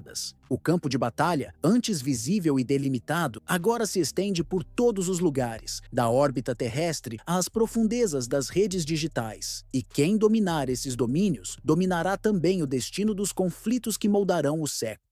O campo de batalha, antes visível e delimitado, agora se estende por todos os lugares, da órbita terrestre às profundezas das redes digitais. E quem dominar esses domínios, dominará também o destino dos conflitos que moldarão o século.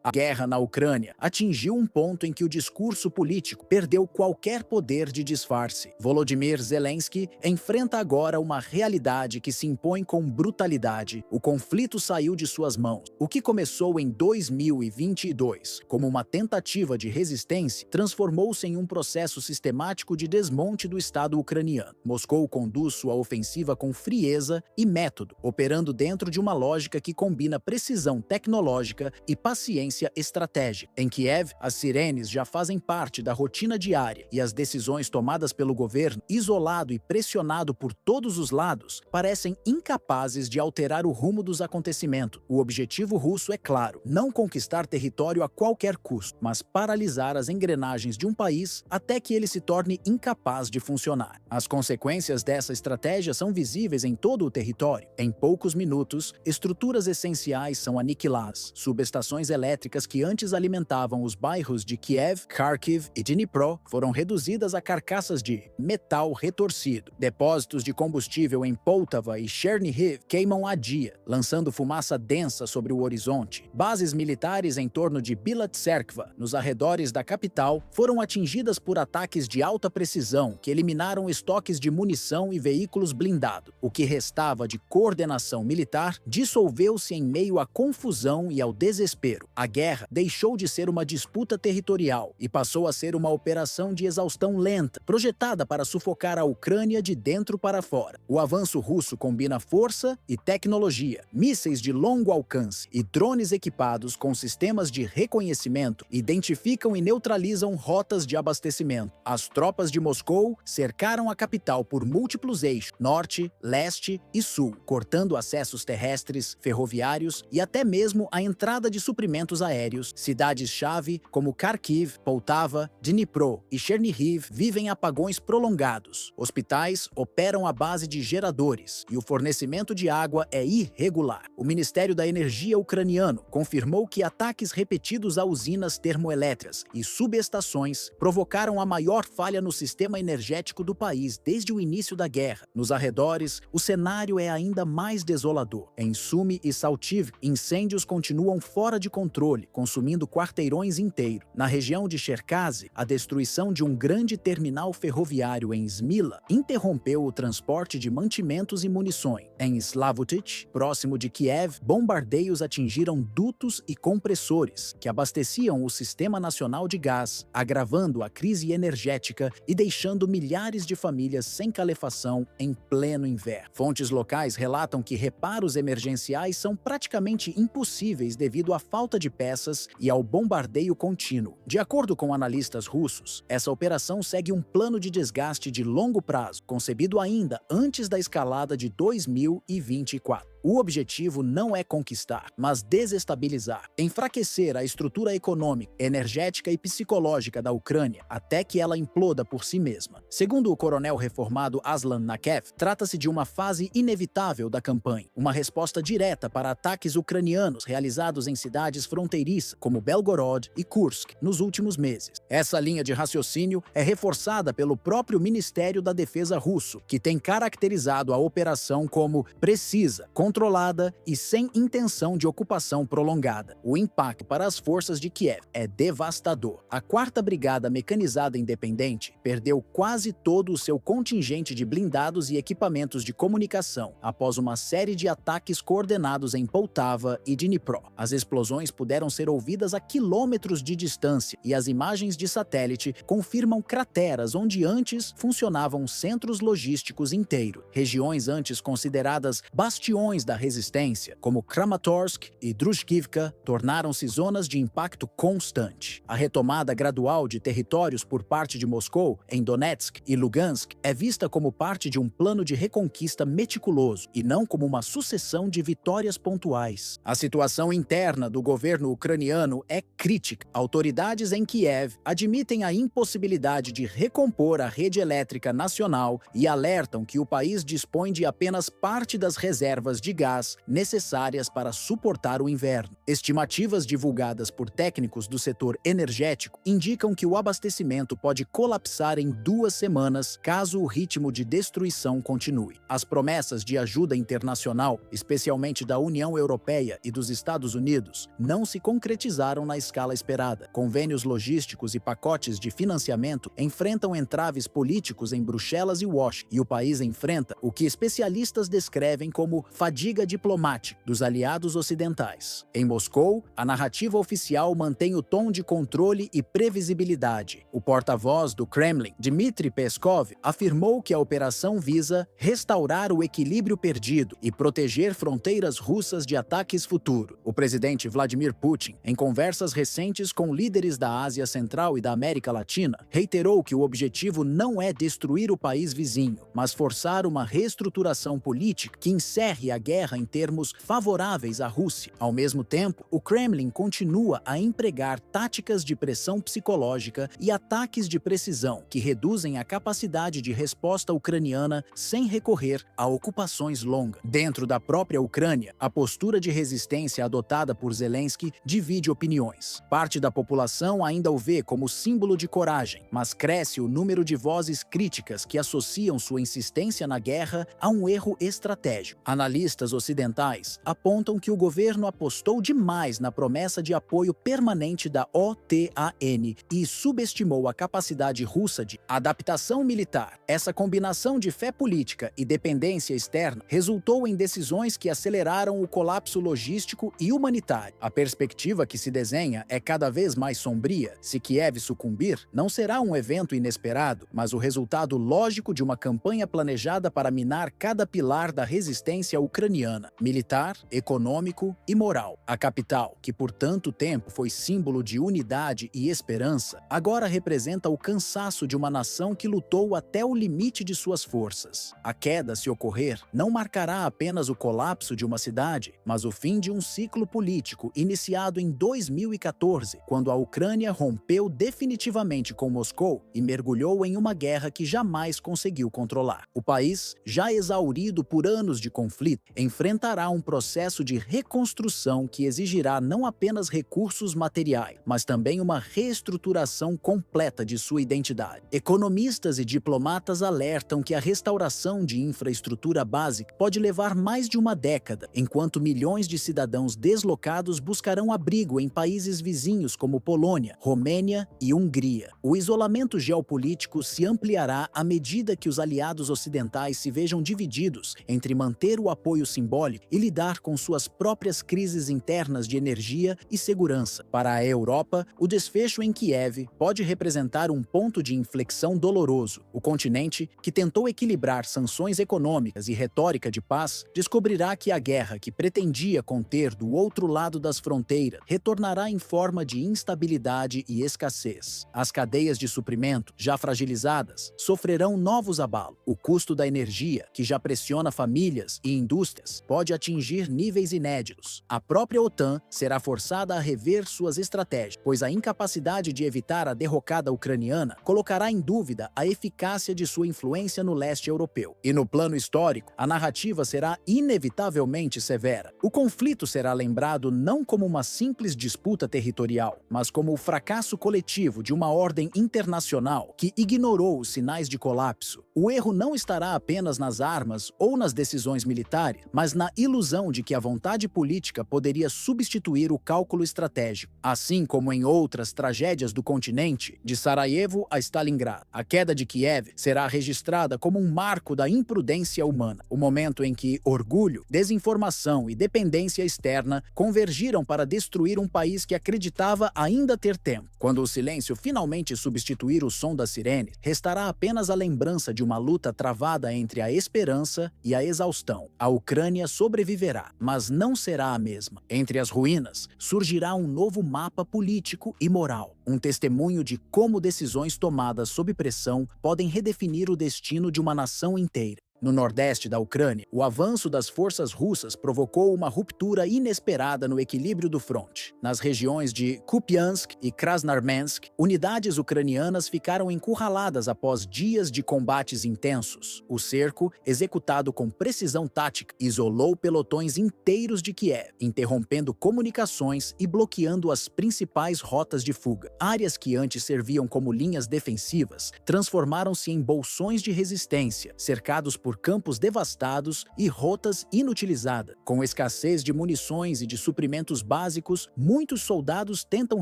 A guerra na Ucrânia atingiu um ponto em que o discurso político perdeu qualquer poder de disfarce. Volodymyr Zelensky enfrenta agora uma realidade que se impõe com brutalidade. O conflito saiu de suas mãos. O que começou em 2022 como uma tentativa de resistência transformou-se em um processo sistemático de desmonte do Estado ucraniano. Moscou conduz sua ofensiva com frieza e método, operando dentro de uma lógica que combina precisão tecnológica e paciência estratégica. Em Kiev, as sirenes já fazem parte da rotina diária e as decisões tomadas pelo governo, isolado e pressionado por todos os lados, parecem incapazes de alterar o rumo dos acontecimentos. O objetivo russo é claro: não conquistar território a qualquer custo, mas paralisar as engrenagens de um país até que ele se torne incapaz de funcionar. As consequências dessa estratégia são visíveis em todo o território. Em poucos minutos, estruturas essenciais são aniquiladas, subestações elétricas hidrelétricas que antes alimentavam os bairros de Kiev, Kharkiv e Dnipro foram reduzidas a carcaças de metal retorcido. Depósitos de combustível em Poltava e Chernihiv queimam há dia, lançando fumaça densa sobre o horizonte. Bases militares em torno de Bilatserkva, nos arredores da capital, foram atingidas por ataques de alta precisão que eliminaram estoques de munição e veículos blindados. O que restava de coordenação militar dissolveu-se em meio à confusão e ao desespero. A guerra deixou de ser uma disputa territorial e passou a ser uma operação de exaustão lenta, projetada para sufocar a Ucrânia de dentro para fora. O avanço russo combina força e tecnologia, mísseis de longo alcance e drones equipados com sistemas de reconhecimento identificam e neutralizam rotas de abastecimento. As tropas de Moscou cercaram a capital por múltiplos eixos, norte, leste e sul, cortando acessos terrestres, ferroviários e até mesmo a entrada de suprimentos aéreos. Cidades-chave como Kharkiv, Poltava, Dnipro e Chernihiv vivem apagões prolongados. Hospitais operam à base de geradores e o fornecimento de água é irregular. O Ministério da Energia ucraniano confirmou que ataques repetidos a usinas termoelétricas e subestações provocaram a maior falha no sistema energético do país desde o início da guerra. Nos arredores, o cenário é ainda mais desolador. Em Sumy e Saltiv, incêndios continuam fora de controle, consumindo quarteirões inteiros. Na região de Cherkasy, a destruição de um grande terminal ferroviário em Smila interrompeu o transporte de mantimentos e munições. Em Slavutich, próximo de Kiev, bombardeios atingiram dutos e compressores que abasteciam o Sistema Nacional de Gás, agravando a crise energética e deixando milhares de famílias sem calefação em pleno inverno. Fontes locais relatam que reparos emergenciais são praticamente impossíveis devido à falta de peças e ao bombardeio contínuo. De acordo com analistas russos, essa operação segue um plano de desgaste de longo prazo, concebido ainda antes da escalada de 2024. O objetivo não é conquistar, mas desestabilizar, enfraquecer a estrutura econômica, energética e psicológica da Ucrânia até que ela imploda por si mesma. Segundo o coronel reformado Aslan Nakev, trata-se de uma fase inevitável da campanha, uma resposta direta para ataques ucranianos realizados em cidades fronteiriças como Belgorod e Kursk nos últimos meses. Essa linha de raciocínio é reforçada pelo próprio Ministério da Defesa russo, que tem caracterizado a operação como precisa, controlada e sem intenção de ocupação prolongada. O impacto para as forças de Kiev é devastador. A 4ª Brigada Mecanizada Independente perdeu quase todo o seu contingente de blindados e equipamentos de comunicação após uma série de ataques coordenados em Poltava e Dnipro. As explosões puderam ser ouvidas a quilômetros de distância e as imagens de satélite confirmam crateras onde antes funcionavam centros logísticos inteiros. Regiões antes consideradas bastiões da resistência, como Kramatorsk e Druzhkivka, tornaram-se zonas de impacto constante. A retomada gradual de territórios por parte de Moscou, em Donetsk e Lugansk, é vista como parte de um plano de reconquista meticuloso e não como uma sucessão de vitórias pontuais. A situação interna do governo ucraniano é crítica. Autoridades em Kiev admitem a impossibilidade de recompor a rede elétrica nacional e alertam que o país dispõe de apenas parte das reservas de gás necessárias para suportar o inverno. Estimativas divulgadas por técnicos do setor energético indicam que o abastecimento pode colapsar em 2 semanas caso o ritmo de destruição continue. As promessas de ajuda internacional, especialmente da União Europeia e dos Estados Unidos, não se concretizaram na escala esperada. Convênios logísticos e pacotes de financiamento enfrentam entraves políticos em Bruxelas e Washington, e o país enfrenta o que especialistas descrevem como fadiga diplomática dos aliados ocidentais. Em Moscou, a narrativa oficial mantém o tom de controle e previsibilidade. O porta-voz do Kremlin, Dmitry Peskov, afirmou que a operação visa restaurar o equilíbrio perdido e proteger fronteiras russas de ataques futuros. O presidente Vladimir Putin, em conversas recentes com líderes da Ásia Central e da América Latina, reiterou que o objetivo não é destruir o país vizinho, mas forçar uma reestruturação política que encerre a guerra em termos favoráveis à Rússia. Ao mesmo tempo, o Kremlin continua a empregar táticas de pressão psicológica e ataques de precisão que reduzem a capacidade de resposta ucraniana sem recorrer a ocupações longas. Dentro da própria Ucrânia, a postura de resistência adotada por Zelensky divide opiniões. Parte da população ainda o vê como símbolo de coragem, mas cresce o número de vozes críticas que associam sua insistência na guerra a um erro estratégico. Analistas ocidentais apontam que o governo apostou demais na promessa de apoio permanente da OTAN e subestimou a capacidade russa de adaptação militar. Essa combinação de fé política e dependência externa resultou em decisões que aceleraram o colapso logístico e humanitário. A perspectiva que se desenha é cada vez mais sombria. Se Kiev sucumbir, não será um evento inesperado, mas o resultado lógico de uma campanha planejada para minar cada pilar da resistência ucraniana, militar, econômico e moral. A capital, que por tanto tempo foi símbolo de unidade e esperança, agora representa o cansaço de uma nação que lutou até o limite de suas forças. A queda, se ocorrer, não marcará apenas o colapso de uma cidade, mas o fim de um ciclo político iniciado em 2014, quando a Ucrânia rompeu definitivamente com Moscou e mergulhou em uma guerra que jamais conseguiu controlar. O país, já exaurido por anos de conflito, enfrentará um processo de reconstrução que exigirá não apenas recursos materiais, mas também uma reestruturação completa de sua identidade. Economistas e diplomatas alertam que a restauração de infraestrutura básica pode levar mais de uma década, enquanto milhões de cidadãos deslocados buscarão abrigo em países vizinhos como Polônia, Romênia e Hungria. O isolamento geopolítico se ampliará à medida que os aliados ocidentais se vejam divididos entre manter o apoio simbólico e lidar com suas próprias crises internas de energia e segurança. Para a Europa, o desfecho em Kiev pode representar um ponto de inflexão doloroso. O continente, que tentou equilibrar sanções econômicas e retórica de paz, descobrirá que a guerra que pretendia conter do outro lado das fronteiras retornará em forma de instabilidade e escassez. As cadeias de suprimento, já fragilizadas, sofrerão novos abalos. O custo da energia, que já pressiona famílias e indústrias, pode atingir níveis inéditos. A própria OTAN será forçada a rever suas estratégias, pois a incapacidade de evitar a derrocada ucraniana colocará em dúvida a eficácia de sua influência no leste europeu. E no plano histórico, a narrativa será inevitavelmente severa. O conflito será lembrado não como uma simples disputa territorial, mas como o fracasso coletivo de uma ordem internacional que ignorou os sinais de colapso. O erro não estará apenas nas armas ou nas decisões militares, mas na ilusão de que a vontade política poderia substituir o cálculo estratégico. Assim como em outras tragédias do continente, de Sarajevo a Stalingrado, a queda de Kiev será registrada como um marco da imprudência humana, o momento em que orgulho, desinformação e dependência externa convergiram para destruir um país que acreditava ainda ter tempo. Quando o silêncio finalmente substituir o som da sirene, restará apenas a lembrança de uma luta travada entre a esperança e a exaustão. A Ucrânia sobreviverá, mas não será a mesma. Entre as ruínas, surgirá um novo mapa político e moral, um testemunho de como decisões tomadas sob pressão podem redefinir o destino de uma nação inteira. No nordeste da Ucrânia, o avanço das forças russas provocou uma ruptura inesperada no equilíbrio do fronte. Nas regiões de Kupiansk e Krasnarmensk, unidades ucranianas ficaram encurraladas após dias de combates intensos. O cerco, executado com precisão tática, isolou pelotões inteiros de Kiev, interrompendo comunicações e bloqueando as principais rotas de fuga. Áreas que antes serviam como linhas defensivas transformaram-se em bolsões de resistência, cercados por campos devastados e rotas inutilizadas. Com escassez de munições e de suprimentos básicos, muitos soldados tentam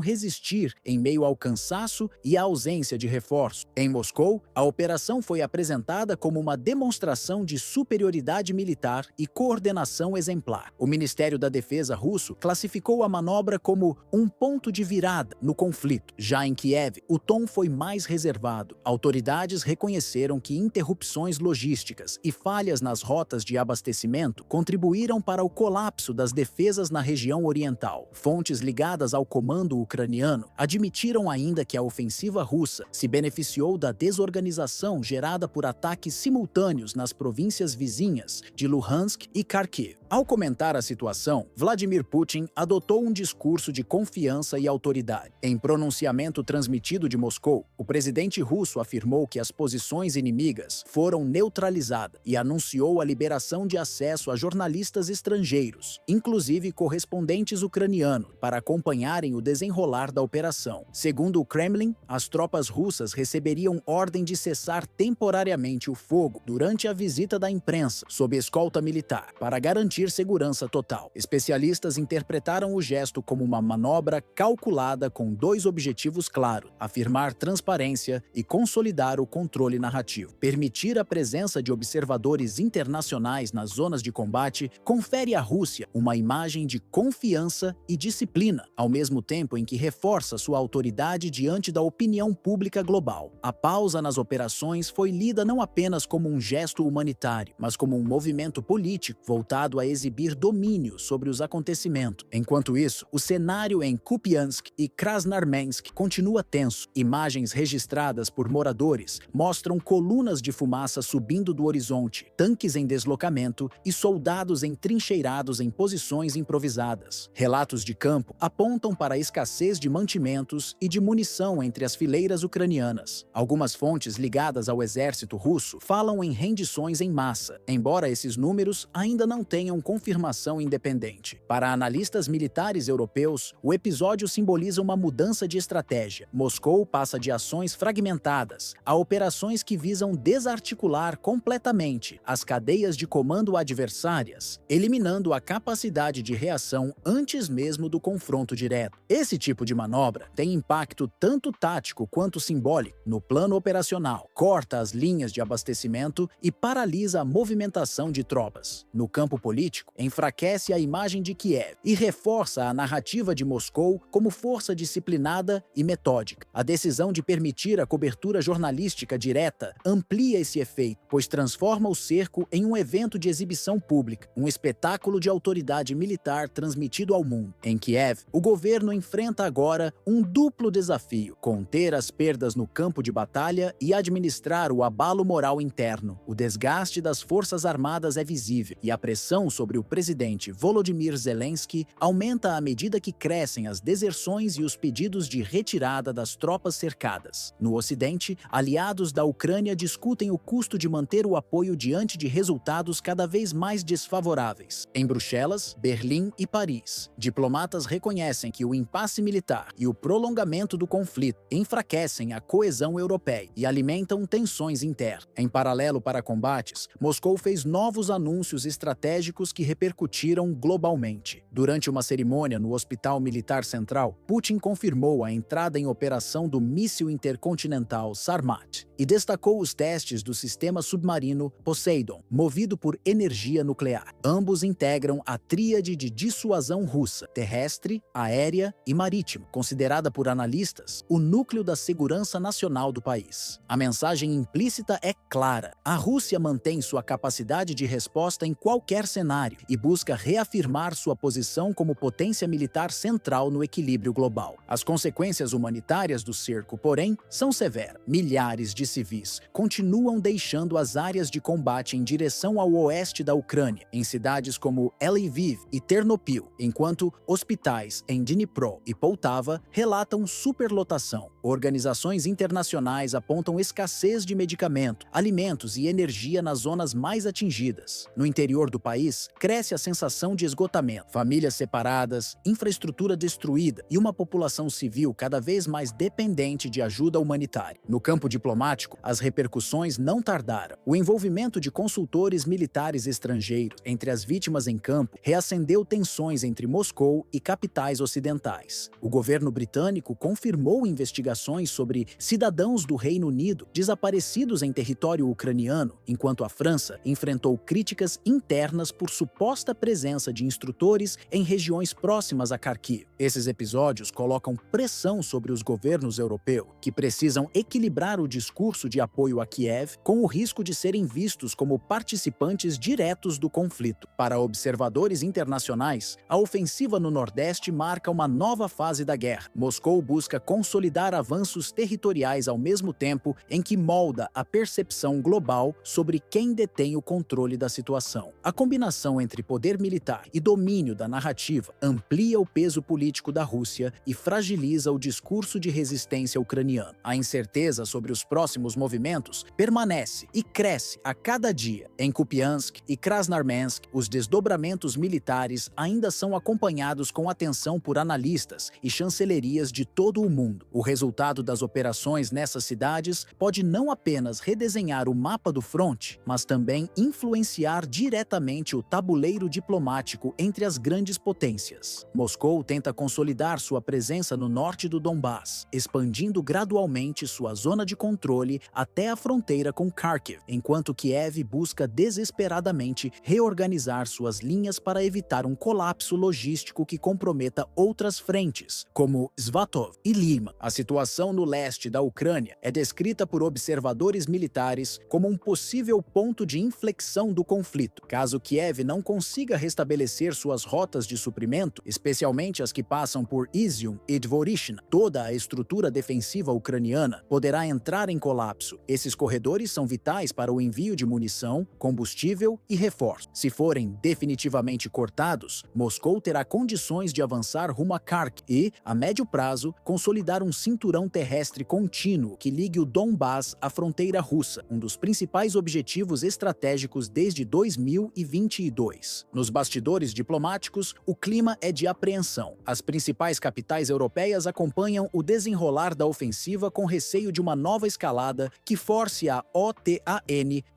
resistir em meio ao cansaço e à ausência de reforço. Em Moscou, a operação foi apresentada como uma demonstração de superioridade militar e coordenação exemplar. O Ministério da Defesa russo classificou a manobra como um ponto de virada no conflito. Já em Kiev, o tom foi mais reservado. Autoridades reconheceram que interrupções logísticas e falhas nas rotas de abastecimento contribuíram para o colapso das defesas na região oriental. Fontes ligadas ao comando ucraniano admitiram ainda que a ofensiva russa se beneficiou da desorganização gerada por ataques simultâneos nas províncias vizinhas de Luhansk e Kharkiv. Ao comentar a situação, Vladimir Putin adotou um discurso de confiança e autoridade. Em pronunciamento transmitido de Moscou, o presidente russo afirmou que as posições inimigas foram neutralizadas e anunciou a liberação de acesso a jornalistas estrangeiros, inclusive correspondentes ucranianos, para acompanharem o desenrolar da operação. Segundo o Kremlin, as tropas russas receberiam ordem de cessar temporariamente o fogo durante a visita da imprensa, sob escolta militar, para garantir segurança total. Especialistas interpretaram o gesto como uma manobra calculada com dois objetivos claros: afirmar transparência e consolidar o controle narrativo. Permitir a presença de observadores internacionais nas zonas de combate confere à Rússia uma imagem de confiança e disciplina, ao mesmo tempo em que reforça sua autoridade diante da opinião pública global. A pausa nas operações foi lida não apenas como um gesto humanitário, mas como um movimento político voltado a exibir domínio sobre os acontecimentos. Enquanto isso, o cenário em Kupiansk e Krasnarmensk continua tenso. Imagens registradas por moradores mostram colunas de fumaça subindo do horizonte, tanques em deslocamento e soldados entrincheirados em posições improvisadas. Relatos de campo apontam para a escassez de mantimentos e de munição entre as fileiras ucranianas. Algumas fontes ligadas ao exército russo falam em rendições em massa, embora esses números ainda não tenham confirmação independente. Para analistas militares europeus, o episódio simboliza uma mudança de estratégia. Moscou passa de ações fragmentadas a operações que visam desarticular completamente as cadeias de comando adversárias, eliminando a capacidade de reação antes mesmo do confronto direto. Esse tipo de manobra tem impacto tanto tático quanto simbólico no plano operacional, corta as linhas de abastecimento e paralisa a movimentação de tropas. No campo político, enfraquece a imagem de Kiev e reforça a narrativa de Moscou como força disciplinada e metódica. A decisão de permitir a cobertura jornalística direta amplia esse efeito, pois transforma o cerco em um evento de exibição pública, um espetáculo de autoridade militar transmitido ao mundo. Em Kiev, o governo enfrenta agora um duplo desafio: conter as perdas no campo de batalha e administrar o abalo moral interno. O desgaste das forças armadas é visível e a pressão sobre o presidente Volodymyr Zelensky aumenta à medida que crescem as deserções e os pedidos de retirada das tropas cercadas. No Ocidente, aliados da Ucrânia discutem o custo de manter o apoio diante de resultados cada vez mais desfavoráveis. Em Bruxelas, Berlim e Paris, diplomatas reconhecem que o impasse militar e o prolongamento do conflito enfraquecem a coesão europeia e alimentam tensões internas. Em paralelo para combates, Moscou fez novos anúncios estratégicos que repercutiram globalmente. Durante uma cerimônia no Hospital Militar Central, Putin confirmou a entrada em operação do míssil intercontinental Sarmat e destacou os testes do sistema submarino Poseidon, movido por energia nuclear. Ambos integram a tríade de dissuasão russa, terrestre, aérea e marítima, considerada por analistas o núcleo da segurança nacional do país. A mensagem implícita é clara: a Rússia mantém sua capacidade de resposta em qualquer cenário e busca reafirmar sua posição como potência militar central no equilíbrio global. As consequências humanitárias do cerco, porém, são severas. Milhares de civis continuam deixando as áreas de combate em direção ao oeste da Ucrânia, em cidades como Lviv e Ternopil, enquanto hospitais em Dnipro e Poltava relatam superlotação. Organizações internacionais apontam escassez de medicamento, alimentos e energia nas zonas mais atingidas. No interior do país, cresce a sensação de esgotamento. Famílias separadas, infraestrutura destruída e uma população civil cada vez mais dependente de ajuda humanitária. No campo diplomático, as repercussões não tardaram. O envolvimento de consultores militares estrangeiros entre as vítimas em campo reacendeu tensões entre Moscou e capitais ocidentais. O governo britânico confirmou investigações sobre cidadãos do Reino Unido desaparecidos em território ucraniano, enquanto a França enfrentou críticas internas por suposta presença de instrutores em regiões próximas a Kharkiv. Esses episódios colocam pressão sobre os governos europeus, que precisam equilibrar o discurso de apoio a Kiev com o risco de serem vistos como participantes diretos do conflito. Para observadores internacionais, a ofensiva no Nordeste marca uma nova fase da guerra. Moscou busca consolidar avanços territoriais ao mesmo tempo em que molda a percepção global sobre quem detém o controle da situação. A combinação combinação entre poder militar e domínio da narrativa amplia o peso político da Rússia e fragiliza o discurso de resistência ucraniano. A incerteza sobre os próximos movimentos permanece e cresce a cada dia. Em Kupiansk e Krasnarmensk, os desdobramentos militares ainda são acompanhados com atenção por analistas e chancelerias de todo o mundo. O resultado das operações nessas cidades pode não apenas redesenhar o mapa do fronte, mas também influenciar diretamente o tabuleiro diplomático entre as grandes potências. Moscou tenta consolidar sua presença no norte do Donbás, expandindo gradualmente sua zona de controle até a fronteira com Kharkiv, enquanto Kiev busca desesperadamente reorganizar suas linhas para evitar um colapso logístico que comprometa outras frentes, como Svatov e Lima. A situação no leste da Ucrânia é descrita por observadores militares como um possível ponto de inflexão do conflito. Caso Kiev não consiga restabelecer suas rotas de suprimento, especialmente as que passam por Izium e Dvorishna, toda a estrutura defensiva ucraniana poderá entrar em colapso. Esses corredores são vitais para o envio de munição, combustível e reforço. Se forem definitivamente cortados, Moscou terá condições de avançar rumo a Kharkiv e, a médio prazo, consolidar um cinturão terrestre contínuo que ligue o Donbás à fronteira russa, um dos principais objetivos estratégicos desde 2022. Nos bastidores diplomáticos, o clima é de apreensão. As principais capitais europeias acompanham o desenrolar da ofensiva com receio de uma nova escalada que force a OTAN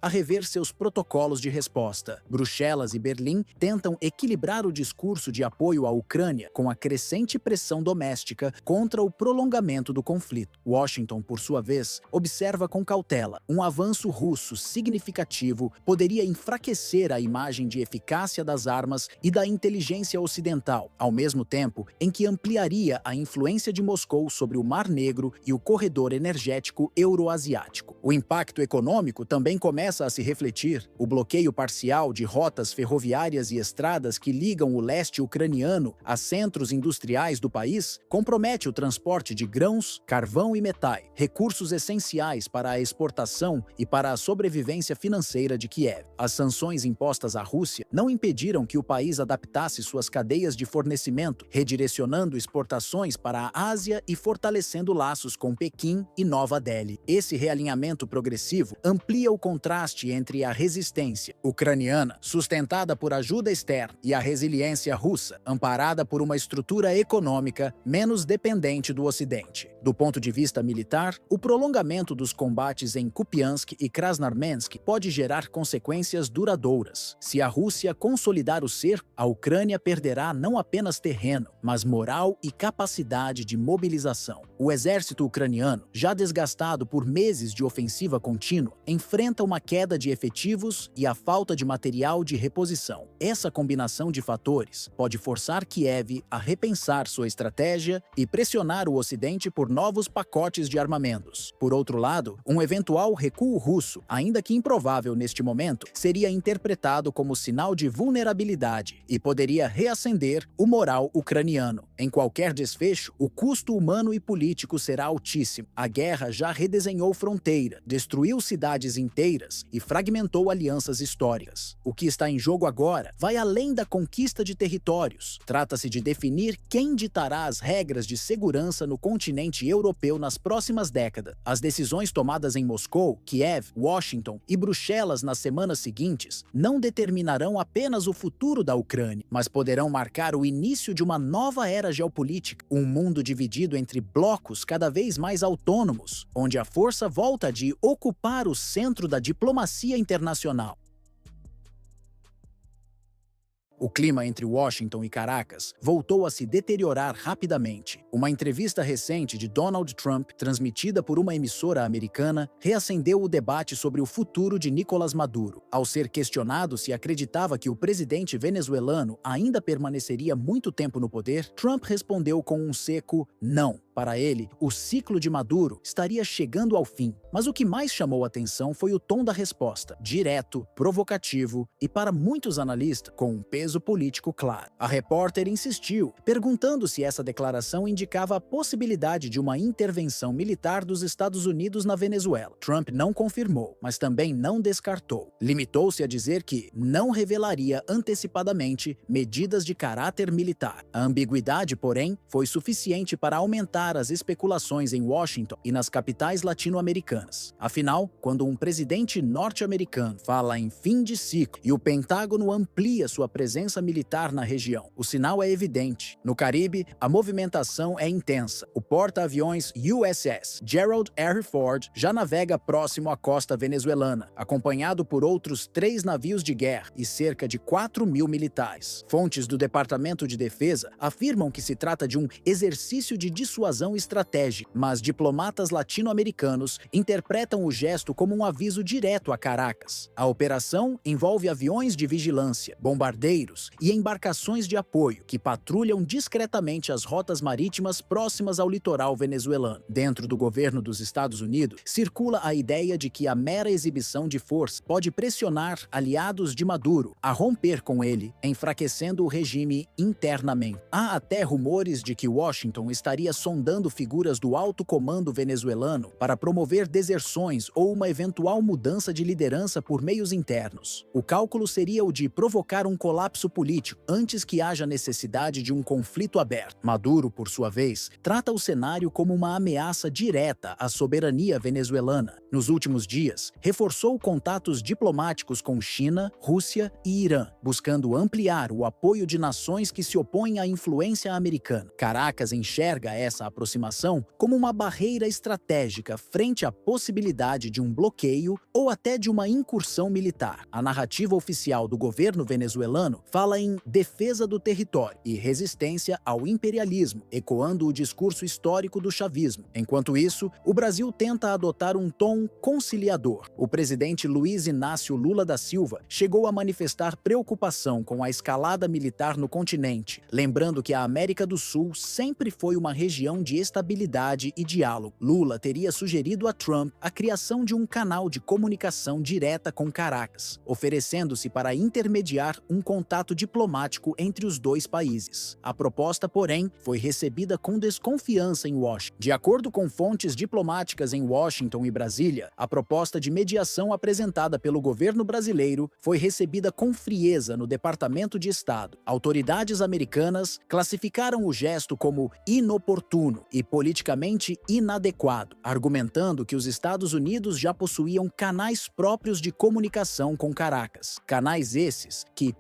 a rever seus protocolos de resposta. Bruxelas e Berlim tentam equilibrar o discurso de apoio à Ucrânia com a crescente pressão doméstica contra o prolongamento do conflito. Washington, por sua vez, observa com cautela. Um avanço russo significativo poderia enfraquecer a imagem de eficácia das armas e da inteligência ocidental, ao mesmo tempo em que ampliaria a influência de Moscou sobre o Mar Negro e o corredor energético euroasiático. O impacto econômico também começa a se refletir. O bloqueio parcial de rotas ferroviárias e estradas que ligam o leste ucraniano a centros industriais do país compromete o transporte de grãos, carvão e metais, recursos essenciais para a exportação e para a sobrevivência financeira de Kiev. As sanções impostas à Rússia não impediram que o país adaptasse suas cadeias de fornecimento, redirecionando exportações para a Ásia e fortalecendo laços com Pequim e Nova Delhi. Esse realinhamento progressivo amplia o contraste entre a resistência ucraniana, sustentada por ajuda externa, e a resiliência russa, amparada por uma estrutura econômica menos dependente do Ocidente. Do ponto de vista militar, o prolongamento dos combates em Kupiansk e Krasnarmensk pode gerar consequências duradouras. Se a Rússia consolidar o cerco, a Ucrânia perderá não apenas terreno, mas moral e capacidade de mobilização. O exército ucraniano, já desgastado por meses de ofensiva contínua, enfrenta uma queda de efetivos e a falta de material de reposição. Essa combinação de fatores pode forçar Kiev a repensar sua estratégia e pressionar o Ocidente por novos pacotes de armamentos. Por outro lado, um eventual recuo russo, ainda que improvável neste momento, seria interpretado como sinal de vulnerabilidade e poderia reacender o moral ucraniano. Em qualquer desfecho, o custo humano e político será altíssimo. A guerra já redesenhou fronteira, destruiu cidades inteiras e fragmentou alianças históricas. O que está em jogo agora vai além da conquista de territórios. Trata-se de definir quem ditará as regras de segurança no continente europeu nas próximas décadas. As decisões tomadas em Moscou, Kiev, Washington e Bruxelas nas semanas seguintes não determinarão apenas o futuro da Ucrânia, mas poderão marcar o início de uma nova era geopolítica, um mundo dividido entre blocos cada vez mais autônomos, onde a força volta de ocupar o centro da diplomacia internacional. O clima entre Washington e Caracas voltou a se deteriorar rapidamente. Uma entrevista recente de Donald Trump, transmitida por uma emissora americana, reacendeu o debate sobre o futuro de Nicolás Maduro. Ao ser questionado se acreditava que o presidente venezuelano ainda permaneceria muito tempo no poder, Trump respondeu com um seco não. para ele, o ciclo de Maduro estaria chegando ao fim. Mas o que mais chamou a atenção foi o tom da resposta, direto, provocativo e, para muitos analistas, com um peso político claro. A repórter insistiu, perguntando se essa declaração indicava a possibilidade de uma intervenção militar dos Estados Unidos na Venezuela. Trump não confirmou, mas também não descartou. Limitou-se a dizer que não revelaria antecipadamente medidas de caráter militar. A ambiguidade, porém, foi suficiente para aumentar as especulações em Washington e nas capitais latino-americanas. Afinal, quando um presidente norte-americano fala em fim de ciclo e o Pentágono amplia sua presença militar na região, o sinal é evidente. No Caribe, a movimentação é intensa. O porta-aviões USS Gerald R. Ford já navega próximo à costa venezuelana, acompanhado por outros 3 navios de guerra e cerca de 4.000 militares. Fontes do Departamento de Defesa afirmam que se trata de um exercício de dissuasão estratégica, mas diplomatas latino-americanos interpretam o gesto como um aviso direto a Caracas. A operação envolve aviões de vigilância, bombardeiros e embarcações de apoio que patrulham discretamente as rotas marítimas próximas ao litoral venezuelano. Dentro do governo dos Estados Unidos, circula a ideia de que a mera exibição de força pode pressionar aliados de Maduro a romper com ele, enfraquecendo o regime internamente. Há até rumores de que Washington estaria sondando figuras do alto comando venezuelano para promover deserções ou uma eventual mudança de liderança por meios internos. O cálculo seria o de provocar um colapso político antes que haja necessidade de um conflito aberto. Maduro, por sua vez, trata o cenário como uma ameaça direta à soberania venezuelana. Nos últimos dias, reforçou contatos diplomáticos com China, Rússia e Irã, buscando ampliar o apoio de nações que se opõem à influência americana. Caracas enxerga essa aproximação como uma barreira estratégica frente à possibilidade de um bloqueio ou até de uma incursão militar. A narrativa oficial do governo venezuelano fala em defesa do território e resistência ao imperialismo, ecoando o discurso histórico do chavismo. Enquanto isso, o Brasil tenta adotar um tom conciliador. O presidente Luiz Inácio Lula da Silva chegou a manifestar preocupação com a escalada militar no continente, lembrando que a América do Sul sempre foi uma região de estabilidade e diálogo. Lula teria sugerido a Trump a criação de um canal de comunicação direta com Caracas, oferecendo-se para intermediar um contato diplomático entre os dois países. A proposta, porém, foi recebida com desconfiança em Washington. De acordo com fontes diplomáticas em Washington e Brasília, a proposta de mediação apresentada pelo governo brasileiro foi recebida com frieza no Departamento de Estado. Autoridades americanas classificaram o gesto como inoportuno e politicamente inadequado, argumentando que os Estados Unidos já possuíam canais próprios de comunicação com Caracas. Canais esses que,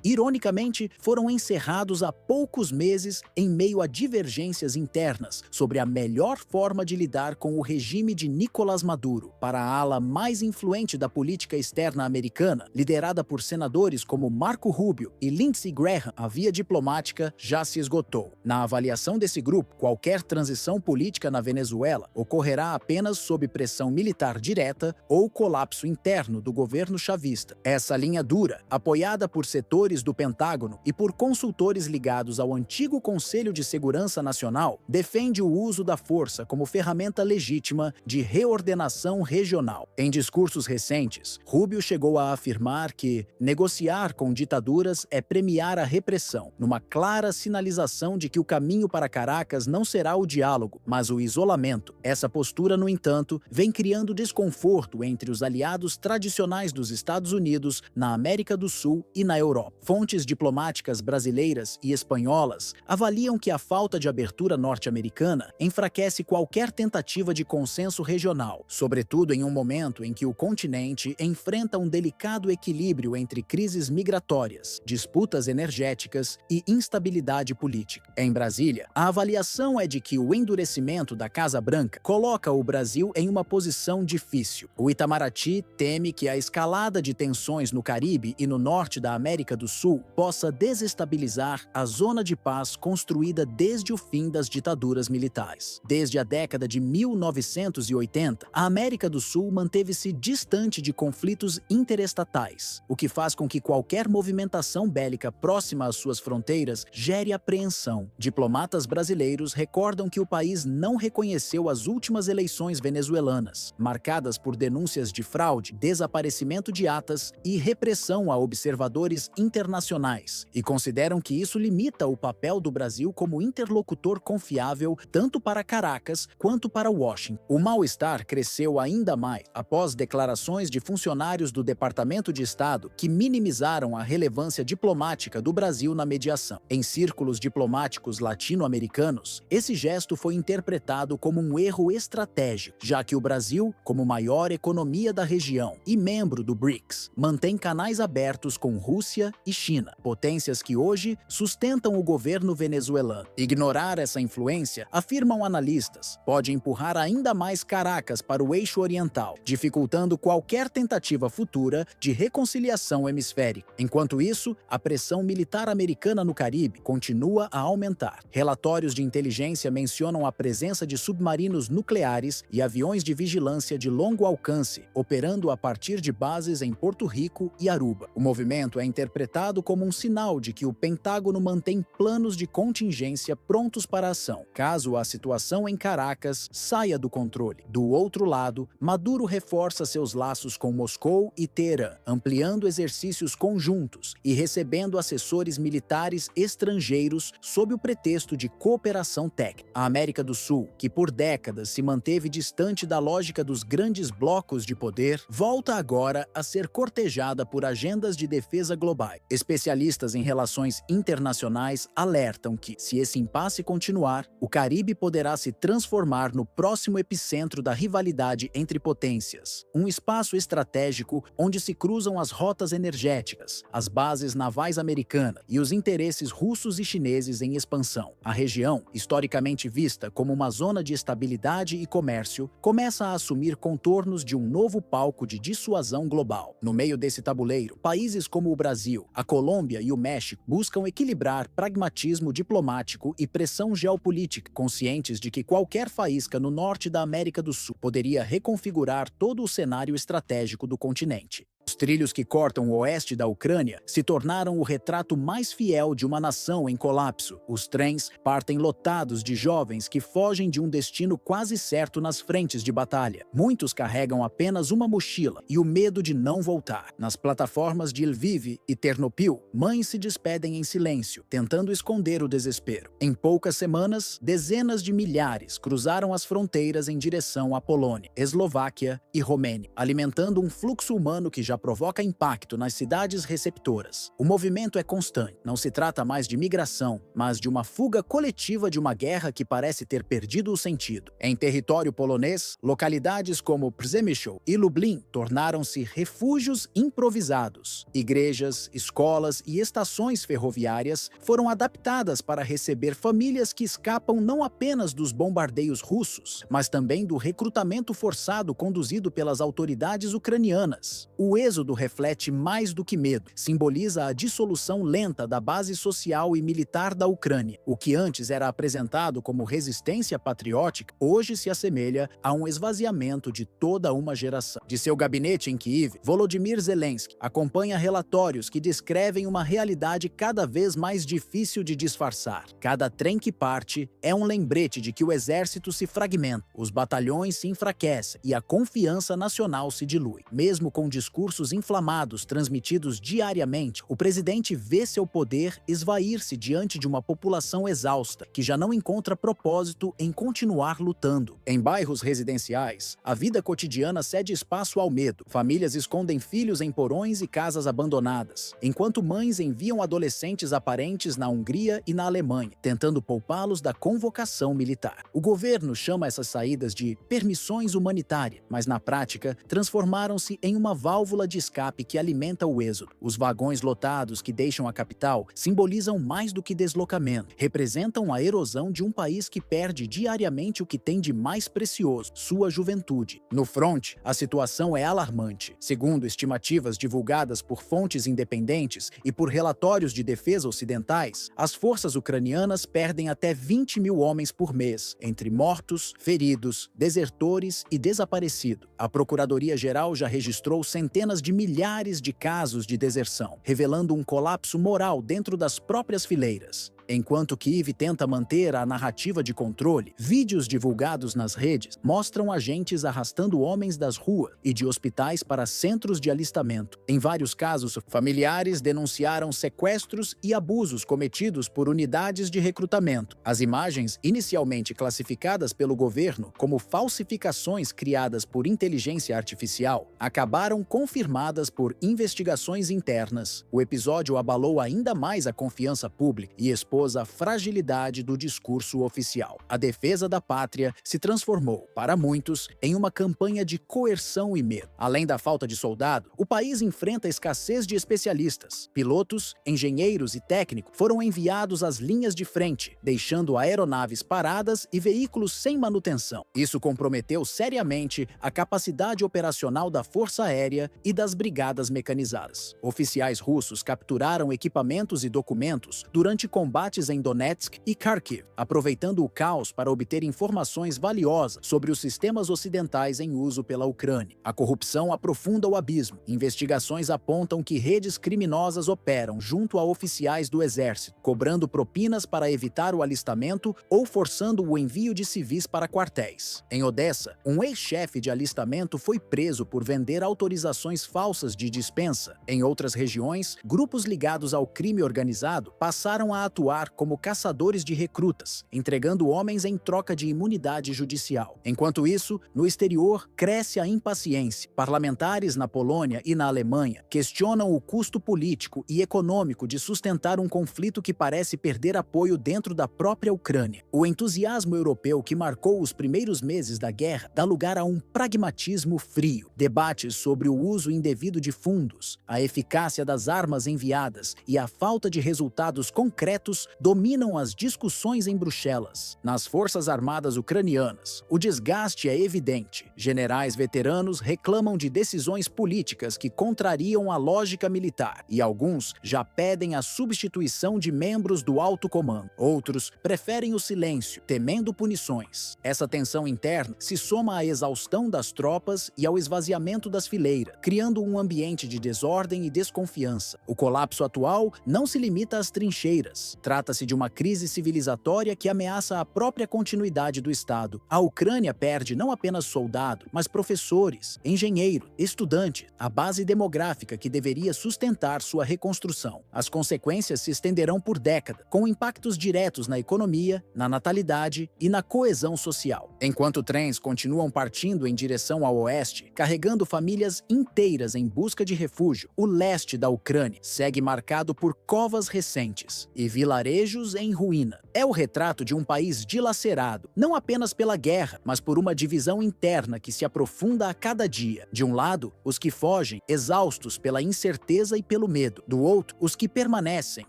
ironicamente, foram encerrados há poucos meses em meio a divergências internas sobre a melhor forma de lidar com o regime de Nicolás Maduro. Para a ala mais influente da política externa americana, liderada por senadores como Marco Rubio e Lindsey Graham, a via diplomática já se esgotou. Na avaliação desse grupo, qualquer transição política na Venezuela ocorrerá apenas sob pressão militar direta ou colapso interno do governo chavista. Essa linha dura, apoiada por setores do Pentágono e por consultores ligados ao antigo Conselho de Segurança Nacional, defende o uso da força como ferramenta legítima de reordenação regional. Em discursos recentes, Rubio chegou a afirmar que negociar com ditaduras é premiar a repressão, numa clara sinalização de que o caminho para Caracas não será o diálogo, mas o isolamento. Essa postura, no entanto, vem criando desconforto entre os aliados tradicionais dos Estados Unidos na América do Sul e na Europa. Fontes diplomáticas brasileiras e espanholas avaliam que a falta de abertura norte-americana enfraquece qualquer tentativa de consenso regional, sobretudo em um momento em que o continente enfrenta um delicado equilíbrio entre crises migratórias, disputas energéticas e instabilidade política. Em Brasília, a avaliação é de que o endurecimento da Casa Branca coloca o Brasil em uma posição difícil. O Itamaraty teme que a escalada de tensões no Caribe e no norte da América do Sul possa desestabilizar a zona de paz construída desde o fim das ditaduras militares. Desde a década de 1980, a América do Sul manteve-se distante de conflitos interestatais, o que faz com que qualquer movimentação bélica próxima às suas fronteiras gere apreensão. Diplomatas brasileiros recordam que o país não reconheceu as últimas eleições venezuelanas, marcadas por denúncias de fraude, desaparecimento de atas e repressão a observadores internacionais, e consideram que isso limita o papel do Brasil como interlocutor confiável tanto para Caracas quanto para Washington. O mal-estar cresceu ainda mais após declarações de funcionários do Departamento de Estado que minimizaram a relevância diplomática do Brasil na mediação. Em círculos diplomáticos latino-americanos, esse gesto foi interpretado como um erro estratégico, já que o Brasil, como maior economia da região e membro do BRICS, mantém canais abertos com Rússia e China, potências que hoje sustentam o governo venezuelano. Ignorar essa influência, afirmam analistas, pode empurrar ainda mais Caracas para o eixo oriental, dificultando qualquer tentativa futura de reconciliação hemisférica. Enquanto isso, a pressão militar americana no Caribe continua a aumentar. Relatórios de inteligência mencionam a presença de submarinos nucleares e aviões de vigilância de longo alcance, operando a partir de bases em Porto Rico e Aruba. O movimento é interpretado como um sinal de que o Pentágono mantém planos de contingência prontos para ação, caso a situação em Caracas saia do controle. Do outro lado, Maduro reforça seus laços com Moscou e Teherã, ampliando exercícios conjuntos e recebendo assessores militares estrangeiros sob o pretexto de cooperação técnica. A América do Sul, que por décadas se manteve distante da lógica dos grandes blocos de poder, volta agora a ser cortejada por agendas de defesa globais. Especialistas em relações internacionais alertam que, se esse impasse continuar, o Caribe poderá se transformar no próximo epicentro da rivalidade entre potências, um espaço estratégico onde se cruzam as rotas energéticas, as bases navais americanas e os interesses russos e chineses em expansão. A região, historicamente vista como uma zona de estabilidade e comércio, começa a assumir contornos de um novo palco de dissuasão global. No meio desse tabuleiro, países como o Brasil, a Colômbia e o México buscam equilibrar pragmatismo diplomático e pressão geopolítica, conscientes de que qualquer faísca no norte da América do Sul poderia reconfigurar todo o cenário estratégico do continente. Os trilhos que cortam o oeste da Ucrânia se tornaram o retrato mais fiel de uma nação em colapso. Os trens partem lotados de jovens que fogem de um destino quase certo nas frentes de batalha. Muitos carregam apenas uma mochila e o medo de não voltar. Nas plataformas de Lviv e Ternopil, mães se despedem em silêncio, tentando esconder o desespero. Em poucas semanas, dezenas de milhares cruzaram as fronteiras em direção à Polônia, Eslováquia e Romênia, alimentando um fluxo humano que já provoca impacto nas cidades receptoras. O movimento é constante. Não se trata mais de migração, mas de uma fuga coletiva de uma guerra que parece ter perdido o sentido. Em território polonês, localidades como Przemysl e Lublin tornaram-se refúgios improvisados. Igrejas, escolas e estações ferroviárias foram adaptadas para receber famílias que escapam não apenas dos bombardeios russos, mas também do recrutamento forçado conduzido pelas autoridades ucranianas. O êxodo reflete mais do que medo, simboliza a dissolução lenta da base social e militar da Ucrânia. O que antes era apresentado como resistência patriótica, hoje se assemelha a um esvaziamento de toda uma geração. De seu gabinete em Kiev, Volodymyr Zelensky acompanha relatórios que descrevem uma realidade cada vez mais difícil de disfarçar. Cada trem que parte é um lembrete de que o exército se fragmenta, os batalhões se enfraquecem e a confiança nacional se dilui. Mesmo com discursos inflamados transmitidos diariamente, o presidente vê seu poder esvair-se diante de uma população exausta, que já não encontra propósito em continuar lutando. Em bairros residenciais, a vida cotidiana cede espaço ao medo. Famílias escondem filhos em porões e casas abandonadas, enquanto mães enviam adolescentes a parentes na Hungria e na Alemanha, tentando poupá-los da convocação militar. O governo chama essas saídas de permissões humanitárias, mas na prática transformaram-se em uma válvula de escape que alimenta o êxodo. Os vagões lotados que deixam a capital simbolizam mais do que deslocamento, representam a erosão de um país que perde diariamente o que tem de mais precioso, sua juventude. No fronte, a situação é alarmante. Segundo estimativas divulgadas por fontes independentes e por relatórios de defesa ocidentais, as forças ucranianas perdem até 20 mil homens por mês, entre mortos, feridos, desertores e desaparecidos. A Procuradoria-Geral já registrou centenas de milhares de casos de deserção, revelando um colapso moral dentro das próprias fileiras. Enquanto Kyiv tenta manter a narrativa de controle, vídeos divulgados nas redes mostram agentes arrastando homens das ruas e de hospitais para centros de alistamento. Em vários casos, familiares denunciaram sequestros e abusos cometidos por unidades de recrutamento. As imagens, inicialmente classificadas pelo governo como falsificações criadas por inteligência artificial, acabaram confirmadas por investigações internas. O episódio abalou ainda mais a confiança pública e expôs a fragilidade do discurso oficial. A defesa da pátria se transformou, para muitos, em uma campanha de coerção e medo. Além da falta de soldado, o país enfrenta escassez de especialistas. Pilotos, engenheiros e técnicos foram enviados às linhas de frente, deixando aeronaves paradas e veículos sem manutenção. Isso comprometeu seriamente a capacidade operacional da Força Aérea e das brigadas mecanizadas. Oficiais russos capturaram equipamentos e documentos durante combates em Donetsk e Kharkiv, aproveitando o caos para obter informações valiosas sobre os sistemas ocidentais em uso pela Ucrânia. A corrupção aprofunda o abismo. Investigações apontam que redes criminosas operam junto a oficiais do exército, cobrando propinas para evitar o alistamento ou forçando o envio de civis para quartéis. Em Odessa, um ex-chefe de alistamento foi preso por vender autorizações falsas de dispensa. Em outras regiões, grupos ligados ao crime organizado passaram a atuar como caçadores de recrutas, entregando homens em troca de imunidade judicial. Enquanto isso, no exterior, cresce a impaciência. Parlamentares na Polônia e na Alemanha questionam o custo político e econômico de sustentar um conflito que parece perder apoio dentro da própria Ucrânia. O entusiasmo europeu que marcou os primeiros meses da guerra dá lugar a um pragmatismo frio. Debates sobre o uso indevido de fundos, a eficácia das armas enviadas e a falta de resultados concretos dominam as discussões em Bruxelas. Nas Forças Armadas ucranianas, o desgaste é evidente. Generais veteranos reclamam de decisões políticas que contrariam a lógica militar, e alguns já pedem a substituição de membros do alto comando. Outros preferem o silêncio, temendo punições. Essa tensão interna se soma à exaustão das tropas e ao esvaziamento das fileiras, criando um ambiente de desordem e desconfiança. O colapso atual não se limita às trincheiras. Trata-se de uma crise civilizatória que ameaça a própria continuidade do Estado. A Ucrânia perde não apenas soldados, mas professores, engenheiros, estudantes, a base demográfica que deveria sustentar sua reconstrução. As consequências se estenderão por décadas, com impactos diretos na economia, na natalidade e na coesão social. Enquanto trens continuam partindo em direção ao oeste, carregando famílias inteiras em busca de refúgio, o leste da Ucrânia segue marcado por covas recentes e vilarejos em ruína. É o retrato de um país dilacerado, não apenas pela guerra, mas por uma divisão interna que se aprofunda a cada dia. De um lado, os que fogem, exaustos pela incerteza e pelo medo. Do outro, os que permanecem,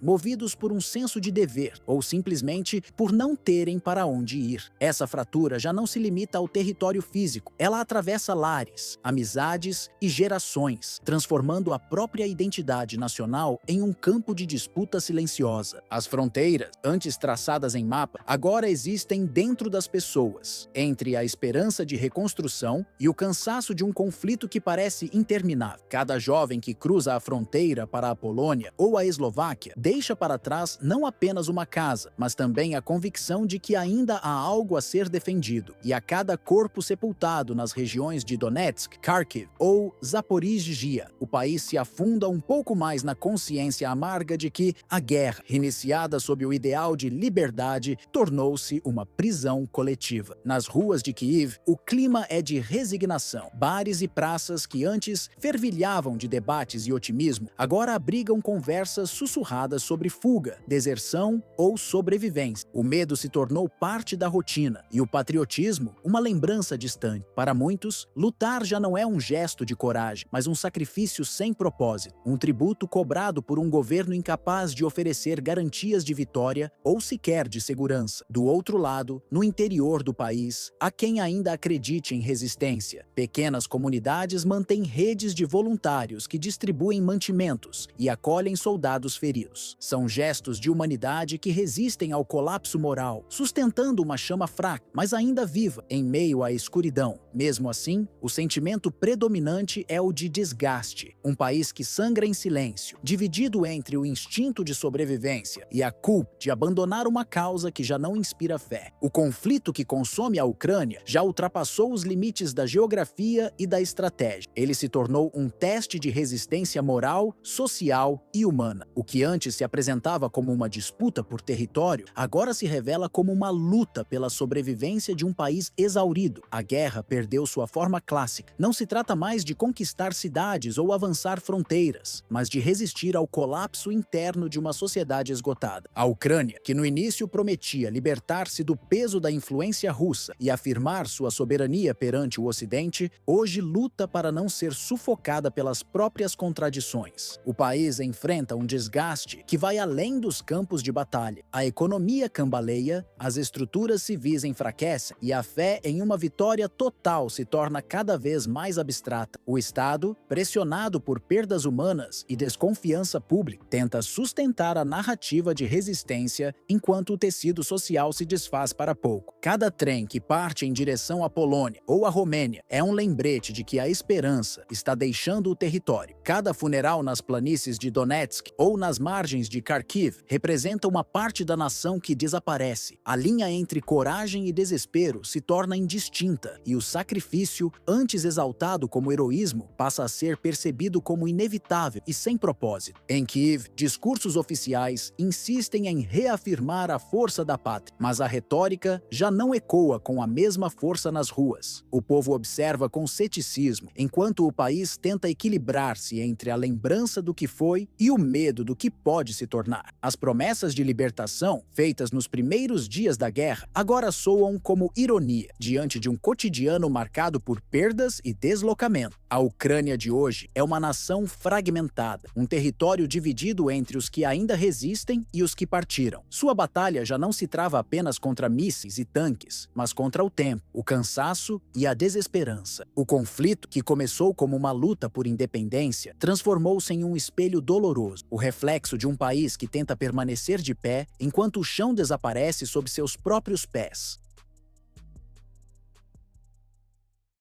movidos por um senso de dever, ou simplesmente por não terem para onde ir. Essa fratura já não se limita ao território físico. Ela atravessa lares, amizades e gerações, transformando a própria identidade nacional em um campo de disputa silenciosa. As fronteiras, antes traçadas em mapa, agora existem dentro das pessoas, entre a esperança de reconstrução e o cansaço de um conflito que parece interminável. Cada jovem que cruza a fronteira para a Polônia ou a Eslováquia deixa para trás não apenas uma casa, mas também a convicção de que ainda há algo a ser defendido. E a cada corpo sepultado nas regiões de Donetsk, Kharkiv ou Zaporizhzhia, o país se afunda um pouco mais na consciência amarga de que a guerra, iniciada sob o ideal de liberdade, tornou-se uma prisão coletiva. Nas ruas de Kyiv, o clima é de resignação. Bares e praças que antes fervilhavam de debates e otimismo, agora abrigam conversas sussurradas sobre fuga, deserção ou sobrevivência. O medo se tornou parte da rotina e o patriotismo uma lembrança distante. Para muitos, lutar já não é um gesto de coragem, mas um sacrifício sem propósito, um tributo cobrado por um governo incapaz de oferecer garantias de vitória ou sequer de segurança. Do outro lado, no interior do país, há quem ainda acredite em resistência. Pequenas comunidades mantêm redes de voluntários que distribuem mantimentos e acolhem soldados feridos. São gestos de humanidade que resistem ao colapso moral, sustentando uma chama fraca, mas ainda viva, em meio à escuridão. Mesmo assim, o sentimento predominante é o de desgaste. Um país que sangra em silêncio, dividido entre o instinto de sobrevivência e a culpa de abandonar uma causa que já não inspira fé. O conflito que consome a Ucrânia já ultrapassou os limites da geografia e da estratégia. Ele se tornou um teste de resistência moral, social e humana. O que antes se apresentava como uma disputa por território, agora se revela como uma luta pela sobrevivência de um país exaurido. A guerra perdeu sua forma clássica. Não se trata mais de conquistar cidades ou avançar fronteiras, mas de resistir ao colapso interno de uma sociedade esgotada. A Ucrânia, que no início prometia libertar-se do peso da influência russa e afirmar sua soberania perante o Ocidente, hoje luta para não ser sufocada pelas próprias contradições. O país enfrenta um desgaste que vai além dos campos de batalha. A economia cambaleia, as estruturas civis enfraquecem e a fé em uma vitória total se torna cada vez mais abstrata. O Estado, pressionado por perdas humanas e desconfiança pública, tenta sustentar a narrativa de resistência enquanto o tecido social se desfaz para pouco. Cada trem que parte em direção à Polônia ou à Romênia é um lembrete de que a esperança está deixando o território. Cada funeral nas planícies de Donetsk ou nas margens de Kharkiv representa uma parte da nação que desaparece. A linha entre coragem e desespero se torna indistinta e o sacrifício, antes exaltado como heroísmo, passa a ser percebido como inevitável e sem propósito. Em Kiev, discursos oficiais insistem em reafirmar a força da pátria, mas a retórica já não ecoa com a mesma força nas ruas. O povo observa com ceticismo, enquanto o país tenta equilibrar-se entre a lembrança do que foi e o medo do que pode se tornar. As promessas de libertação, feitas nos primeiros dias da guerra, agora soam como ironia, diante de um cotidiano marcado por perdas e deslocamento. A Ucrânia de hoje é uma nação fragmentada, um território dividido entre os que ainda resistem e os que partiram. Sua batalha já não se trava apenas contra mísseis e tanques, mas contra o tempo, o cansaço e a desesperança. O conflito, que começou como uma luta por independência, transformou-se em um espelho doloroso, o reflexo de um país que tenta permanecer de pé enquanto o chão desaparece sob seus próprios pés.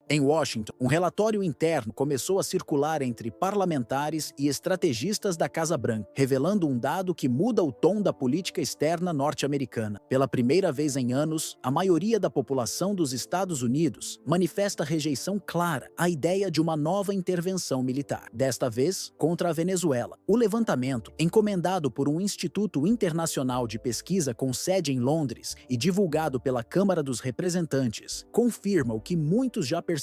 Em Washington, um relatório interno começou a circular entre parlamentares e estrategistas da Casa Branca, revelando um dado que muda o tom da política externa norte-americana. Pela primeira vez em anos, a maioria da população dos Estados Unidos manifesta rejeição clara à ideia de uma nova intervenção militar, desta vez contra a Venezuela. O levantamento, encomendado por um instituto internacional de pesquisa com sede em Londres e divulgado pela Câmara dos Representantes, confirma o que muitos já percebiam.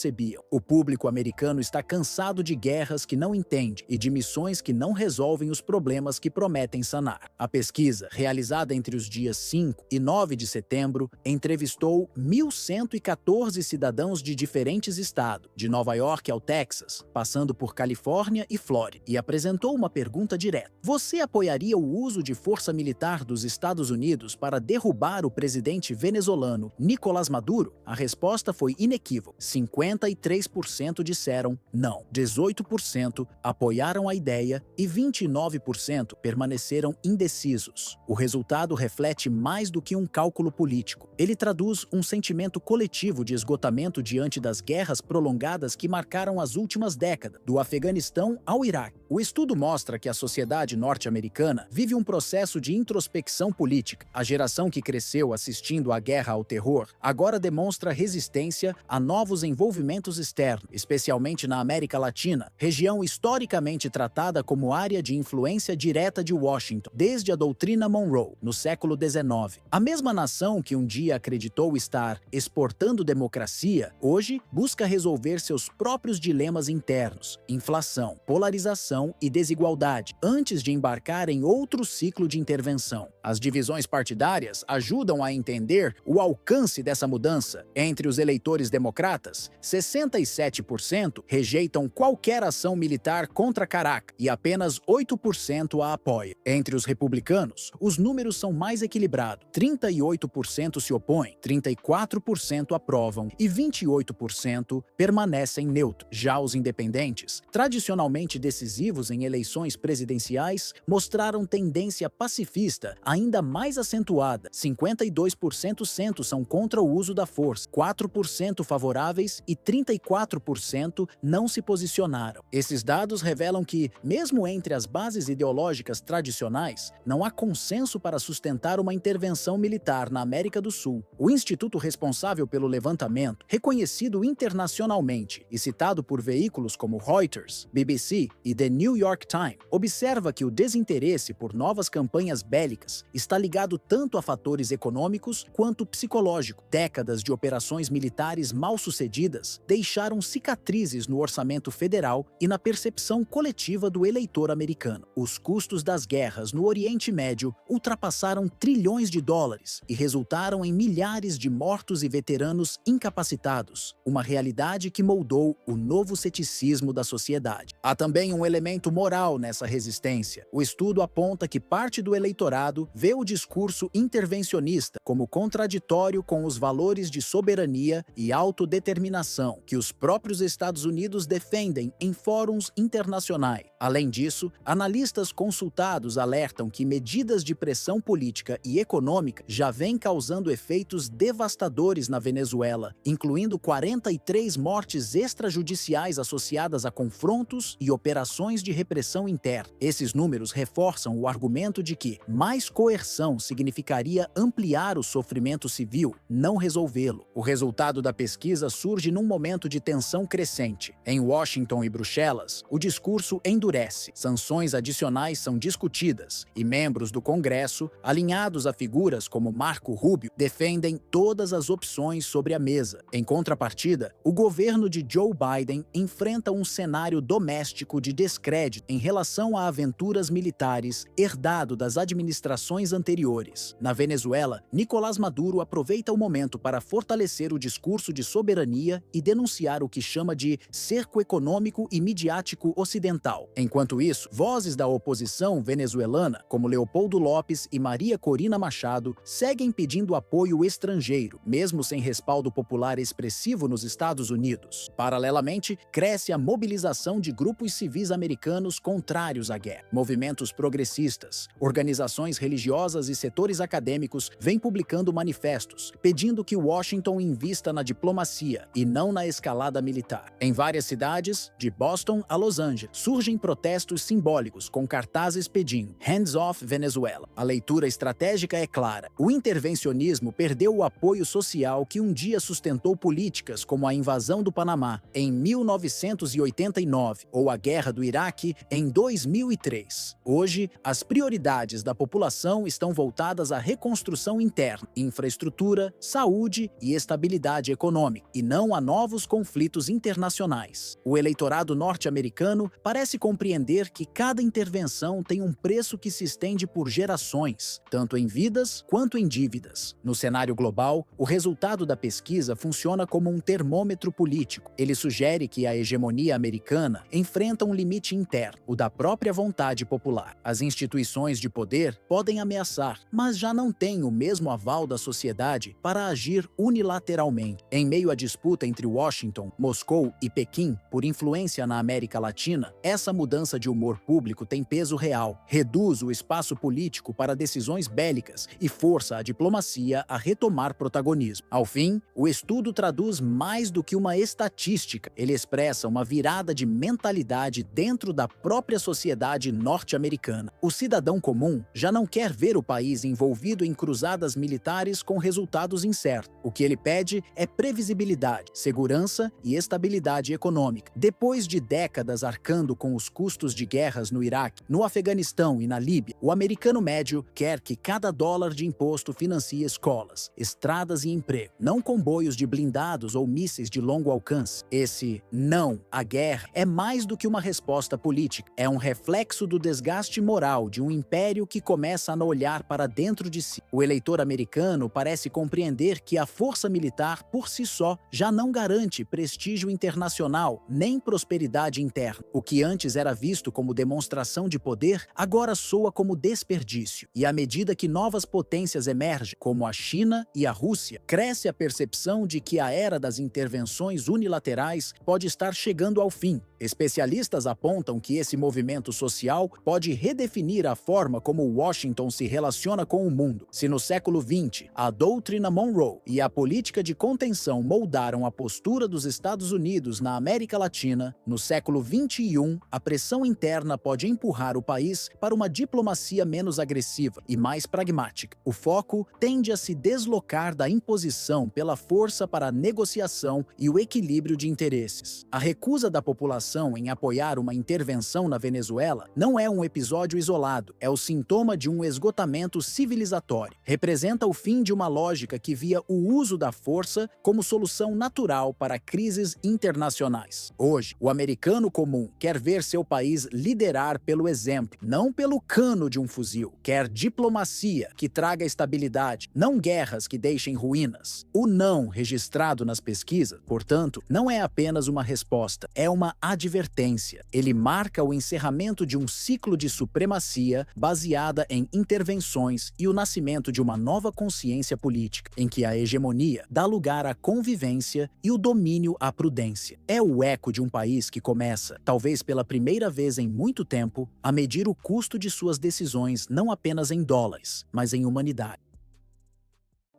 O público americano está cansado de guerras que não entende e de missões que não resolvem os problemas que prometem sanar. A pesquisa, realizada entre os dias 5 e 9 de setembro, entrevistou 1.114 cidadãos de diferentes estados, de Nova York ao Texas, passando por Califórnia e Flórida, e apresentou uma pergunta direta. Você apoiaria o uso de força militar dos Estados Unidos para derrubar o presidente venezuelano Nicolás Maduro? A resposta foi inequívoca. 53% disseram não, 18% apoiaram a ideia e 29% permaneceram indecisos. O resultado reflete mais do que um cálculo político. Ele traduz um sentimento coletivo de esgotamento diante das guerras prolongadas que marcaram as últimas décadas, do Afeganistão ao Iraque. O estudo mostra que a sociedade norte-americana vive um processo de introspecção política. A geração que cresceu assistindo à guerra ao terror agora demonstra resistência a novos envolvimentos externos, especialmente na América Latina, região historicamente tratada como área de influência direta de Washington, desde a doutrina Monroe, no século XIX. A mesma nação que um dia acreditou estar exportando democracia, hoje busca resolver seus próprios dilemas internos, inflação, polarização e desigualdade, antes de embarcar em outro ciclo de intervenção. As divisões partidárias ajudam a entender o alcance dessa mudança. Entre os eleitores democratas, 67% rejeitam qualquer ação militar contra Caracas e apenas 8% a apoia. Entre os republicanos, os números são mais equilibrados. 38% se opõem, 34% aprovam e 28% permanecem neutros. Já os independentes, tradicionalmente decisivos competitivos em eleições presidenciais mostraram tendência pacifista ainda mais acentuada. 52% são contra o uso da força, 4% favoráveis e 34% não se posicionaram. Esses dados revelam que, mesmo entre as bases ideológicas tradicionais, não há consenso para sustentar uma intervenção militar na América do Sul. O instituto responsável pelo levantamento, reconhecido internacionalmente e citado por veículos como Reuters, BBC e The New York Times, observa que o desinteresse por novas campanhas bélicas está ligado tanto a fatores econômicos quanto psicológicos. Décadas de operações militares mal-sucedidas deixaram cicatrizes no orçamento federal e na percepção coletiva do eleitor americano. Os custos das guerras no Oriente Médio ultrapassaram trilhões de dólares e resultaram em milhares de mortos e veteranos incapacitados, uma realidade que moldou o novo ceticismo da sociedade. Há também um elemento moral nessa resistência. O estudo aponta que parte do eleitorado vê o discurso intervencionista como contraditório com os valores de soberania e autodeterminação que os próprios Estados Unidos defendem em fóruns internacionais. Além disso, analistas consultados alertam que medidas de pressão política e econômica já vêm causando efeitos devastadores na Venezuela, incluindo 43 mortes extrajudiciais associadas a confrontos e operações de repressão interna. Esses números reforçam o argumento de que mais coerção significaria ampliar o sofrimento civil, não resolvê-lo. O resultado da pesquisa surge num momento de tensão crescente. Em Washington e Bruxelas, o discurso endurece, sanções adicionais são discutidas e membros do Congresso, alinhados a figuras como Marco Rubio, defendem todas as opções sobre a mesa. Em contrapartida, o governo de Joe Biden enfrenta um cenário doméstico de descrédito em relação a aventuras militares herdado das administrações anteriores. Na Venezuela, Nicolás Maduro aproveita o momento para fortalecer o discurso de soberania e denunciar o que chama de cerco econômico e midiático ocidental. Enquanto isso, vozes da oposição venezuelana, como Leopoldo Lopes e Maria Corina Machado, seguem pedindo apoio estrangeiro, mesmo sem respaldo popular expressivo nos Estados Unidos. Paralelamente, cresce a mobilização de grupos civis americanos contrários à guerra. Movimentos progressistas, organizações religiosas e setores acadêmicos vêm publicando manifestos, pedindo que Washington invista na diplomacia e não na escalada militar. Em várias cidades, de Boston a Los Angeles, surgem protestos simbólicos com cartazes pedindo "Hands off Venezuela". A leitura estratégica é clara. O intervencionismo perdeu o apoio social que um dia sustentou políticas como a invasão do Panamá em 1989 ou a guerra do Iraque em 2003. Hoje, as prioridades da população estão voltadas à reconstrução interna, infraestrutura, saúde e estabilidade econômica, e não a novos conflitos internacionais. O eleitorado norte-americano parece compreender que cada intervenção tem um preço que se estende por gerações, tanto em vidas quanto em dívidas. No cenário global, o resultado da pesquisa funciona como um termômetro político. Ele sugere que a hegemonia americana enfrenta um limite interno, o da própria vontade popular. As instituições de poder podem ameaçar, mas já não têm o mesmo aval da sociedade para agir unilateralmente. Em meio à disputa entre Washington, Moscou e Pequim por influência na América Latina, essa mudança de humor público tem peso real, reduz o espaço político para decisões bélicas e força a diplomacia a retomar protagonismo. Ao fim, o estudo traduz mais do que uma estatística. Ele expressa uma virada de mentalidade dentro da própria sociedade norte-americana. O cidadão comum já não quer ver o país envolvido em cruzadas militares com resultados incertos. O que ele pede é previsibilidade, segurança e estabilidade econômica. Depois de décadas arcando com os custos de guerras no Iraque, no Afeganistão e na Líbia, o americano médio quer que cada dólar de imposto financie escolas, estradas e emprego, não comboios de blindados ou mísseis de longo alcance. Esse não à guerra é mais do que uma resposta política, é um reflexo do desgaste moral de um império que começa a não olhar para dentro de si. O eleitor americano parece compreender que a força militar por si só já não garante prestígio internacional nem prosperidade interna. O que antes era visto como demonstração de poder, agora soa como desperdício. E à medida que novas potências emergem, como a China e a Rússia, cresce a percepção de que a era das intervenções unilaterais pode estar chegando ao fim. Especialistas apontam que esse movimento social pode redefinir a forma como Washington se relaciona com o mundo. Se no século XX, a doutrina Monroe e a política de contenção moldaram a postura dos Estados Unidos na América Latina, no século XXI, a pressão interna pode empurrar o país para uma diplomacia menos agressiva e mais pragmática. O foco tende a se deslocar da imposição pela força para a negociação e o equilíbrio de interesses. A recusa da população em apoiar uma intervenção na Venezuela não é um episódio isolado, é o sintoma de um esgotamento civilizatório. Representa o fim de uma lógica que via o uso da força como solução natural para crises internacionais. Hoje, o americano comum quer ver seu país liderar pelo exemplo, não pelo cano de um fuzil. Quer diplomacia que traga estabilidade, não guerras que deixem ruínas. O não registrado nas pesquisas, portanto, não é apenas uma resposta, é uma advertência. Ele marca o encerramento de um ciclo de supremacia baseada em intervenções e o nascimento de uma nova consciência política, em que a hegemonia dá lugar à convivência e o domínio à prudência. É o eco de um país que começa, talvez pela primeira vez em muito tempo, a medir o custo de suas decisões não apenas em dólares, mas em humanidade.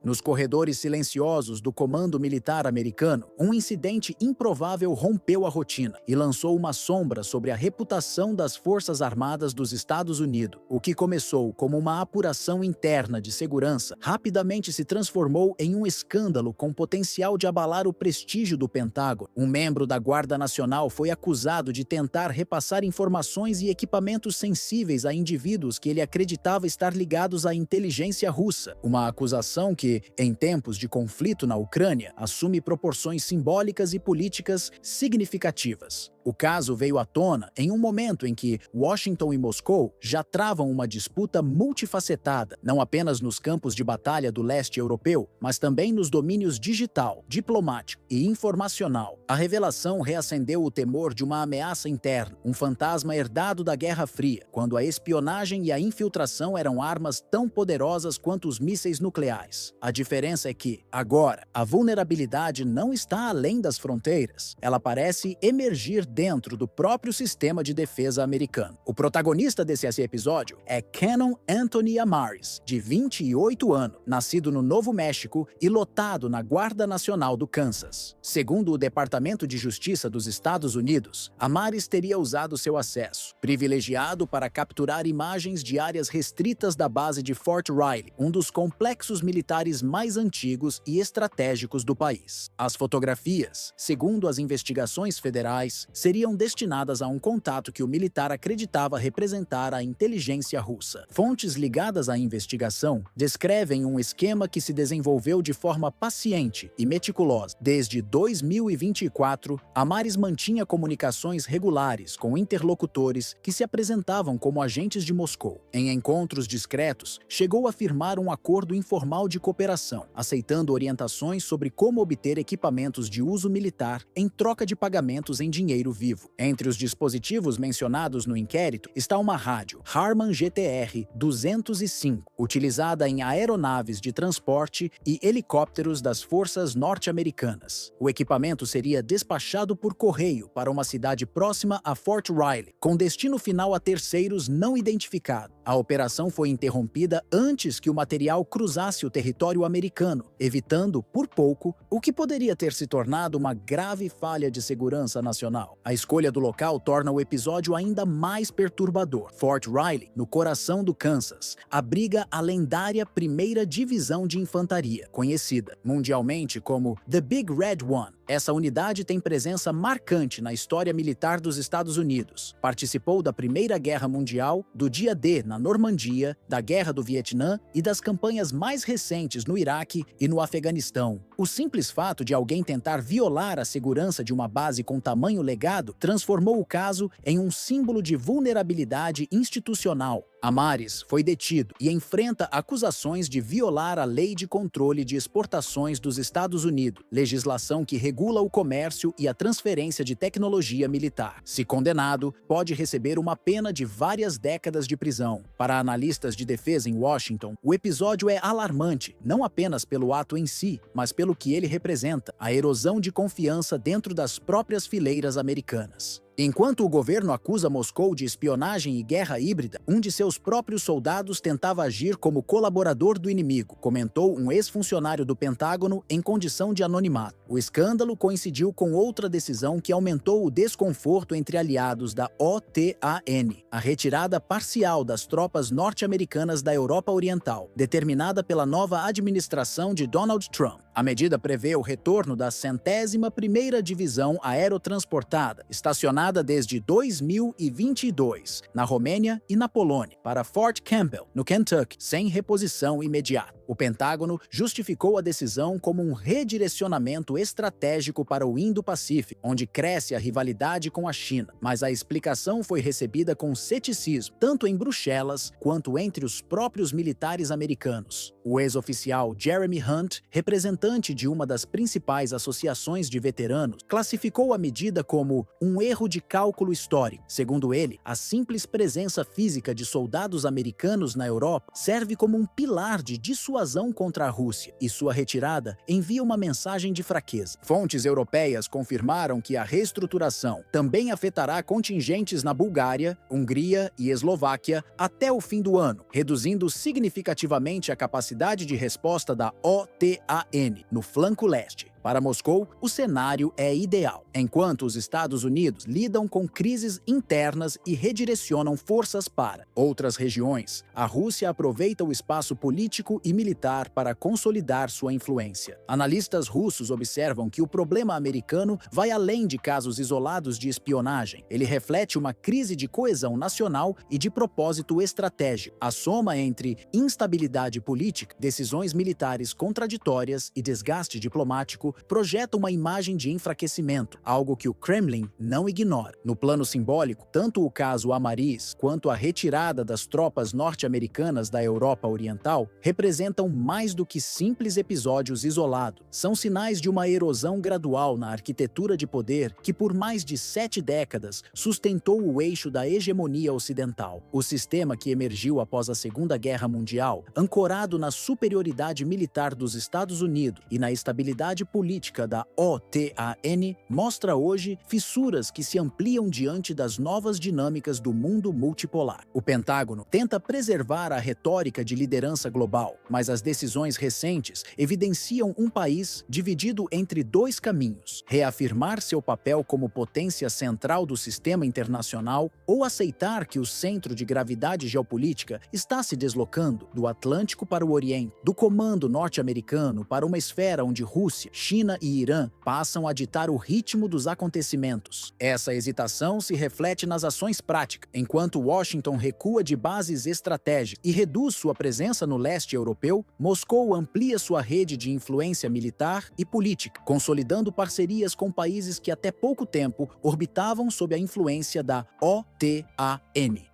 Nos corredores silenciosos do Comando Militar Americano, um incidente improvável rompeu a rotina e lançou uma sombra sobre a reputação das Forças Armadas dos Estados Unidos. O que começou como uma apuração interna de segurança rapidamente se transformou em um escândalo com potencial de abalar o prestígio do Pentágono. Um membro da Guarda Nacional foi acusado de tentar repassar informações e equipamentos sensíveis a indivíduos que ele acreditava estar ligados à inteligência russa. Uma acusação que, em tempos de conflito na Ucrânia, assume proporções simbólicas e políticas significativas. O caso veio à tona em um momento em que Washington e Moscou já travam uma disputa multifacetada, não apenas nos campos de batalha do leste europeu, mas também nos domínios digital, diplomático e informacional. A revelação reacendeu o temor de uma ameaça interna, um fantasma herdado da Guerra Fria, quando a espionagem e a infiltração eram armas tão poderosas quanto os mísseis nucleares. A diferença é que, agora, a vulnerabilidade não está além das fronteiras. Ela parece emergir dentro do próprio sistema de defesa americano. O protagonista desse episódio é Canon Anthony Amaris, de 28 anos, nascido no Novo México e lotado na Guarda Nacional do Kansas. Segundo o Departamento de Justiça dos Estados Unidos, Amaris teria usado seu acesso privilegiado para capturar imagens de áreas restritas da base de Fort Riley, um dos complexos militares mais antigos e estratégicos do país. As fotografias, segundo as investigações federais, seriam destinadas a um contato que o militar acreditava representar a inteligência russa. Fontes ligadas à investigação descrevem um esquema que se desenvolveu de forma paciente e meticulosa. Desde 2024, Amaris mantinha comunicações regulares com interlocutores que se apresentavam como agentes de Moscou. Em encontros discretos, chegou a firmar um acordo informal de cooperação, aceitando orientações sobre como obter equipamentos de uso militar em troca de pagamentos em dinheiro vivo. Entre os dispositivos mencionados no inquérito está uma rádio Harman GTR-205, utilizada em aeronaves de transporte e helicópteros das forças norte-americanas. O equipamento seria despachado por correio para uma cidade próxima a Fort Riley, com destino final a terceiros não identificados. A operação foi interrompida antes que o material cruzasse o território americano, evitando, por pouco, o que poderia ter se tornado uma grave falha de segurança nacional. A escolha do local torna o episódio ainda mais perturbador. Fort Riley, no coração do Kansas, abriga a lendária 1ª Divisão de Infantaria, conhecida mundialmente como The Big Red One. Essa unidade tem presença marcante na história militar dos Estados Unidos. Participou da Primeira Guerra Mundial, do Dia D na Normandia, da Guerra do Vietnã e das campanhas mais recentes no Iraque e no Afeganistão. O simples fato de alguém tentar violar a segurança de uma base com tamanho legado transformou o caso em um símbolo de vulnerabilidade institucional. Amaris foi detido e enfrenta acusações de violar a Lei de Controle de Exportações dos Estados Unidos, legislação que regula o comércio e a transferência de tecnologia militar. Se condenado, pode receber uma pena de várias décadas de prisão. Para analistas de defesa em Washington, o episódio é alarmante, não apenas pelo ato em si, mas pelo que ele representa, a erosão de confiança dentro das próprias fileiras americanas. Enquanto o governo acusa Moscou de espionagem e guerra híbrida, um de seus próprios soldados tentava agir como colaborador do inimigo, comentou um ex-funcionário do Pentágono em condição de anonimato. O escândalo coincidiu com outra decisão que aumentou o desconforto entre aliados da OTAN, a retirada parcial das tropas norte-americanas da Europa Oriental, determinada pela nova administração de Donald Trump. A medida prevê o retorno da 101ª Divisão Aerotransportada, estacionada desde 2022, na Romênia e na Polônia, para Fort Campbell, no Kentucky, sem reposição imediata. O Pentágono justificou a decisão como um redirecionamento estratégico para o Indo-Pacífico, onde cresce a rivalidade com a China, mas a explicação foi recebida com ceticismo, tanto em Bruxelas quanto entre os próprios militares americanos. O ex-oficial Jeremy Hunt, representante de uma das principais associações de veteranos, classificou a medida como um erro de cálculo histórico. Segundo ele, a simples presença física de soldados americanos na Europa serve como um pilar de dissuasão contra a Rússia, e sua retirada envia uma mensagem de fraqueza. Fontes europeias confirmaram que a reestruturação também afetará contingentes na Bulgária, Hungria e Eslováquia até o fim do ano, reduzindo significativamente a capacidade de resposta da OTAN no flanco leste. Para Moscou, o cenário é ideal. Enquanto os Estados Unidos lidam com crises internas e redirecionam forças para outras regiões, a Rússia aproveita o espaço político e militar para consolidar sua influência. Analistas russos observam que o problema americano vai além de casos isolados de espionagem. Ele reflete uma crise de coesão nacional e de propósito estratégico. A soma entre instabilidade política, decisões militares contraditórias e desgaste diplomático projeta uma imagem de enfraquecimento, algo que o Kremlin não ignora. No plano simbólico, tanto o caso Amaris quanto a retirada das tropas norte-americanas da Europa Oriental representam mais do que simples episódios isolados. São sinais de uma erosão gradual na arquitetura de poder que por mais de 7 décadas sustentou o eixo da hegemonia ocidental. O sistema que emergiu após a Segunda Guerra Mundial, ancorado na superioridade militar dos Estados Unidos e na estabilidade política da OTAN, mostra hoje fissuras que se ampliam diante das novas dinâmicas do mundo multipolar. O Pentágono tenta preservar a retórica de liderança global, mas as decisões recentes evidenciam um país dividido entre dois caminhos: reafirmar seu papel como potência central do sistema internacional ou aceitar que o centro de gravidade geopolítica está se deslocando do Atlântico para o Oriente, do comando norte-americano para uma esfera onde Rússia, China e Irã passam a ditar o ritmo dos acontecimentos. Essa hesitação se reflete nas ações práticas. Enquanto Washington recua de bases estratégicas e reduz sua presença no leste europeu, Moscou amplia sua rede de influência militar e política, consolidando parcerias com países que até pouco tempo orbitavam sob a influência da OTAN.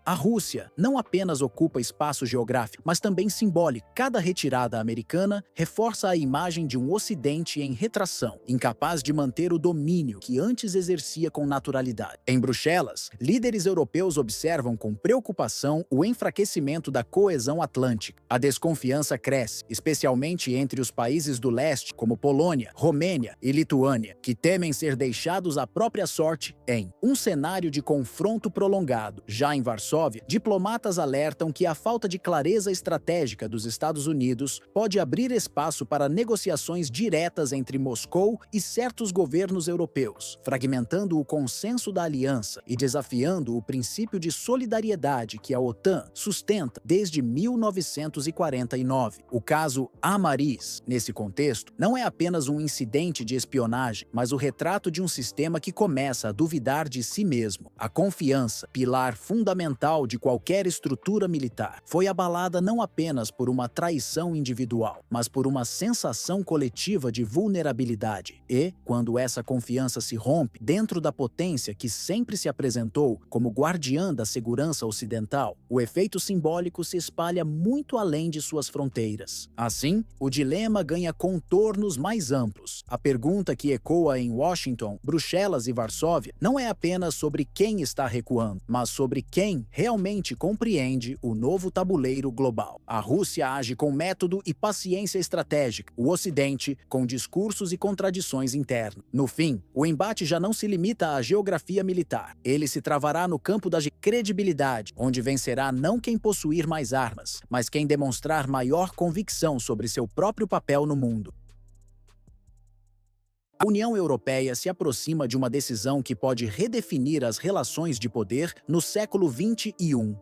A Rússia não apenas ocupa espaço geográfico, mas também simbólico. Cada retirada americana reforça a imagem de um Ocidente em retração, incapaz de manter o domínio que antes exercia com naturalidade. Em Bruxelas, líderes europeus observam com preocupação o enfraquecimento da coesão atlântica. A desconfiança cresce, especialmente entre os países do leste, como Polônia, Romênia e Lituânia, que temem ser deixados à própria sorte em um cenário de confronto prolongado. Já em Varsóvia, diplomatas alertam que a falta de clareza estratégica dos Estados Unidos pode abrir espaço para negociações diretas entre Moscou e certos governos europeus, fragmentando o consenso da aliança e desafiando o princípio de solidariedade que a OTAN sustenta desde 1949. O caso Amaris, nesse contexto, não é apenas um incidente de espionagem, mas o retrato de um sistema que começa a duvidar de si mesmo. A confiança, pilar fundamental de qualquer estrutura militar, foi abalada não apenas por uma traição individual, mas por uma sensação coletiva de vulnerabilidade. E, quando essa confiança se rompe dentro da potência que sempre se apresentou como guardiã da segurança ocidental, o efeito simbólico se espalha muito além de suas fronteiras. Assim, o dilema ganha contornos mais amplos. A pergunta que ecoa em Washington, Bruxelas e Varsóvia não é apenas sobre quem está recuando, mas sobre quem realmente compreende o novo tabuleiro global. A Rússia age com método e paciência estratégica, o Ocidente com discursos e contradições internas. No fim, o embate já não se limita à geografia militar. Ele se travará no campo da credibilidade, onde vencerá não quem possuir mais armas, mas quem demonstrar maior convicção sobre seu próprio papel no mundo. A União Europeia se aproxima de uma decisão que pode redefinir as relações de poder no século XXI.